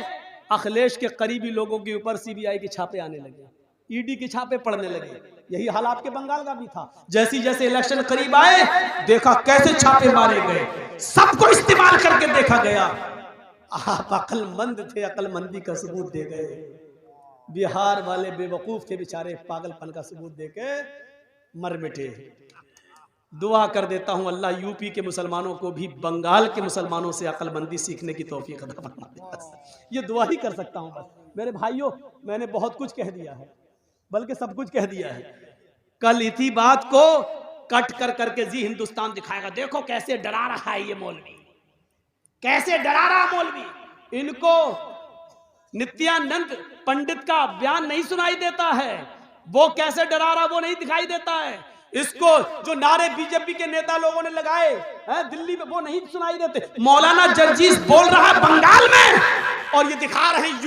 अखिलेश के करीबी लोगों के ऊपर सीबीआई के छापे आने लगे, ईडी के छापे पड़ने लगे। यही हाल आपके बंगाल का भी था। जैसे जैसे इलेक्शन करीब आए, देखा कैसे छापे मारे गए, सबको इस्तेमाल करके देखा गया। आप अक्लमंद थे, अक्लमंदी का सबूत दे गए। बिहार वाले बेवकूफ थे बेचारे, पागलपन का सबूत देके मर मिटे। दुआ कर देता हूं अल्लाह यूपी के मुसलमानों को भी बंगाल के मुसलमानों से अक्लमंदी सीखने की तौफीक अता फरमा दे। ये दुआ ही कर सकता हूं बस। मेरे भाइयों, मैंने बहुत कुछ कह दिया है, बल्कि सब कुछ कह दिया है। कल इसी बात को कट कर करके जी हिंदुस्तान दिखाएगा, देखो कैसे डरा रहा है ये मौलवी, कैसे डरा रहा मौलवी। इनको नित्यानंद पंडित का बयान नहीं सुनाई देता है, वो कैसे डरा रहा वो नहीं दिखाई देता है। इसको जो नारे बीजेपी के नेता लोगों ने लगाए हैं दिल्ली में, वो नहीं सुनाई देते। मौलाना जर्जीस बोल रहा है बंगाल में, और ये दिखा रहे हैं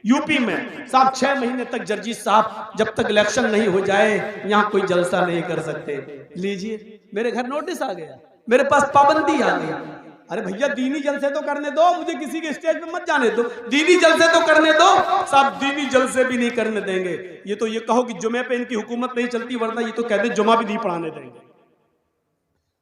यूपी में। साहब 6 महीने तक जर्जीस साहब, जब तक इलेक्शन नहीं हो जाए यहाँ कोई जलसा नहीं कर सकते। लीजिए, मेरे घर नोटिस आ गया, मेरे पास पाबंदी आ गई। अरे भैया, दीनी जलसे तो करने दो, मुझे किसी के स्टेज पे मत जाने दो। दीनी जलसे तो करने दो। साहब दीनी जलसे भी नहीं करने देंगे। ये तो ये कहो कि जुमे पे इनकी हुकूमत नहीं चलती, वरना ये तो कहते जुमा भी नहीं पढ़ाने देंगे।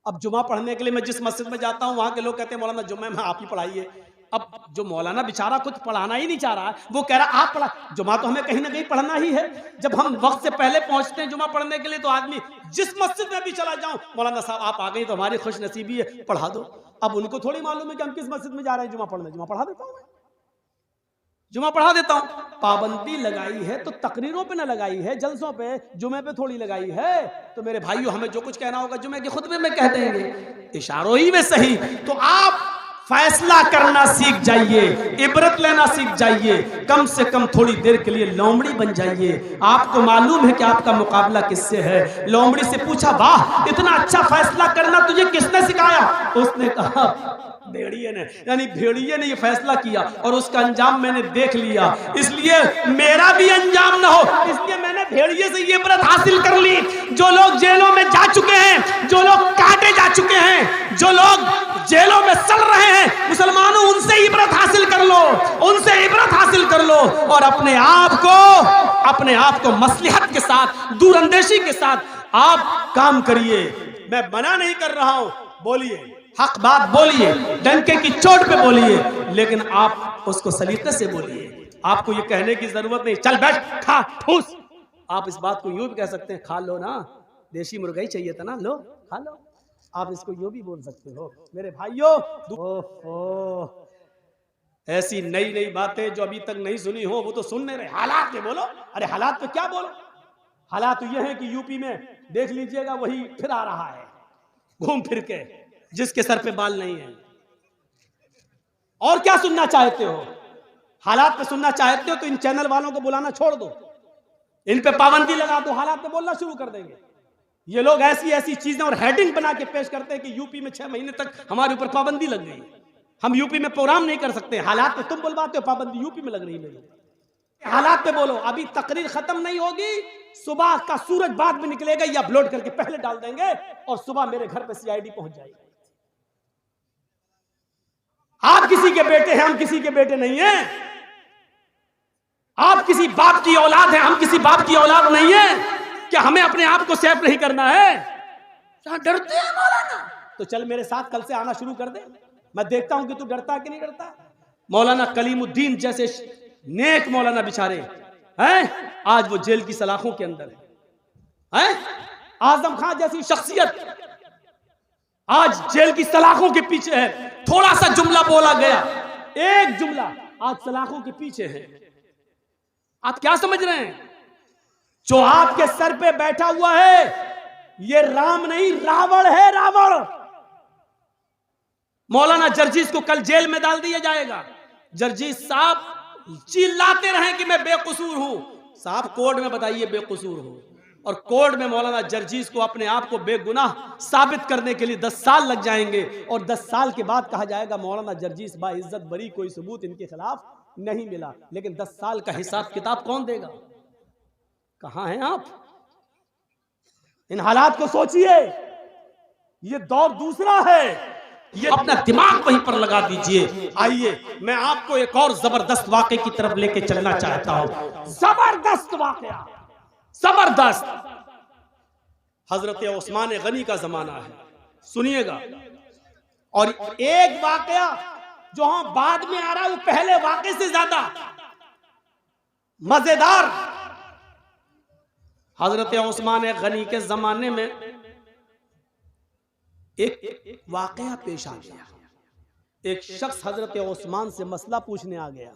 अब जुमा पढ़ने के लिए मैं जिस मस्जिद में जाता हूं, वहां के लोग कहते हैं मौलाना जुम्मे में आप ही पढ़ाइए। अब जो मौलाना बेचारा कुछ पढ़ाना ही नहीं चाह रहा है, वो कह रहा आप पढ़ा। जुमा तो हमें कहीं ना कहीं पढ़ना ही है। जब हम वक्त से पहले पहुंचते हैं जुमा पढ़ने के लिए, तो आदमी जिस मस्जिद में भी चला जाऊं, मौलाना साहब आप आ गई तो हमारी खुश नसीबी है, पढ़ा दो। अब उनको थोड़ी मालूम है कि हम किस मस्जिद में जा रहे हैं जुमा पढ़ने। जुमा पढ़ा देता हूं मैं, जुमा पढ़ा देता हूं। पाबंदी लगाई है तो तकरीरों पे ना लगाई है, जलसों पे, जुमे पे थोड़ी लगाई है। तो मेरे भाइयों, हमें जो कुछ कहना होगा जुमे के खुतबे में कह देंगे, इशारों ही में सही। तो आप फैसला करना सीख जाइए, इबरत लेना सीख जाइए, कम से कम थोड़ी देर के लिए लोमड़ी बन जाइए। आपको मालूम है कि आपका मुकाबला किससे है। लोमड़ी से पूछा, वाह इतना अच्छा फैसला करना तुझे किसने सिखाया? उसने कहा भेड़िए ने। यानी भेड़िए ने ये फैसला किया और उसका अंजाम मैंने देख लिया, इसलिए मेरा भी अंजाम ना हो, इसलिए मैंने भेड़िए से ये इबरत हासिल कर ली। जो लोग जेलों में जा चुके हैं, जो लोग काटे जा चुके हैं, जो लोग जेलों में सड़ रहे हैं, मुसलमानों उनसे इबरत हासिल कर लो, उनसे इबरत हासिल कर लो और अपने आप को मसलिहत के साथ, दूरअंदेशी के साथ आप काम करिए। मैं मना नहीं कर रहा हूं, बोलिए, हक बात बोलिए, डंके की चोट पे बोलिए, लेकिन आप उसको सलीके से बोलिए। आपको ये कहने की जरूरत नहीं चल बैठ खा ठूस। आप इस बात को यूं भी कह सकते हैं, खा लो ना, देसी मुर्गा ही चाहिए था ना, लो खा लो। आप इसको यूं भी बोल सकते हो। मेरे भाइयों, ऐसी नई नई बातें जो अभी तक नहीं सुनी हो, वो तो सुन नहीं रहे। हालात पे बोलो। अरे हालात पे क्या बोलो? हालात तो ये है कि यूपी में देख लीजिएगा, वही फिर आ रहा है घूम फिर के, जिसके सर पे बाल नहीं है। और क्या सुनना चाहते हो? हालात पे सुनना चाहते हो तो इन चैनल वालों को बुलाना छोड़ दो, इन पे पाबंदी लगा दो, हालात पे बोलना शुरू कर देंगे। ये लोग ऐसी ऐसी चीजें और हेडिंग बना के पेश करते हैं कि यूपी में 6 महीने तक हमारे ऊपर पाबंदी लग गई, हम यूपी में प्रोग्राम नहीं कर सकते। हालात पे तुम बुलवाते हो, पाबंदी यूपी में लग रही है। हालात पे बोलो। अभी तकरीर खत्म नहीं होगी, सुबह का सूरज बाद में निकलेगा, या अपलोड करके पहले डाल देंगे और सुबह मेरे घर पे सीआईडी पहुंच जाएगी। आप किसी के बेटे हैं, हम किसी के बेटे नहीं हैं। आप किसी बाप की औलाद हैं, हम किसी बाप की औलाद नहीं है कि हमें अपने आप को सेफ नहीं करना है? डरते हैं मौलाना, तो चल मेरे साथ कल से आना शुरू कर दे, मैं देखता हूं कि तू डरता है कि नहीं डरता। मौलाना कलीमुद्दीन जैसे नेक मौलाना बेचारे हैं, आज वो जेल की सलाखों के अंदर है। आजम खान जैसी शख्सियत आज जेल की सलाखों के पीछे है। थोड़ा सा जुमला बोला गया, एक जुमला, आज सलाखों के पीछे है। आप क्या समझ रहे हैं? जो आपके सर पे बैठा हुआ है ये राम नहीं रावण है, रावण। मौलाना जर्जीस को कल जेल में डाल दिया जाएगा। जर्जीस साहब चिल्लाते रहे कि मैं बेकसूर हूं। साहब कोर्ट में बताइए बेकसूर हूं, और कोर्ट में मौलाना जर्जीस को अपने आप को बेगुनाह साबित करने के लिए 10 साल लग जाएंगे, और 10 साल के बाद कहा जाएगा मौलाना जर्जीस बाइज्जत बरी, कोई सबूत इनके खिलाफ नहीं मिला। लेकिन 10 साल का हिसाब किताब कौन देगा? कहां हैं आप? इन हालात को सोचिए। ये दौर दूसरा है, ये अपना दिमाग वहीं पर लगा दीजिए। आइए मैं आपको एक और जबरदस्त वाकये की तरफ लेके चलना चाहता हूं। जबरदस्त वाकया, जबरदस्त। हजरत उस्मान गनी का जमाना है, सुनिएगा। और एक वाकया जो हम बाद में आ रहा है वो पहले वाकये से ज्यादा मजेदार। हजरत उस्मान गनी के जमाने में एक वाकया पेश आ गया। एक शख्स हजरत उस्मान से मसला पूछने आ गया।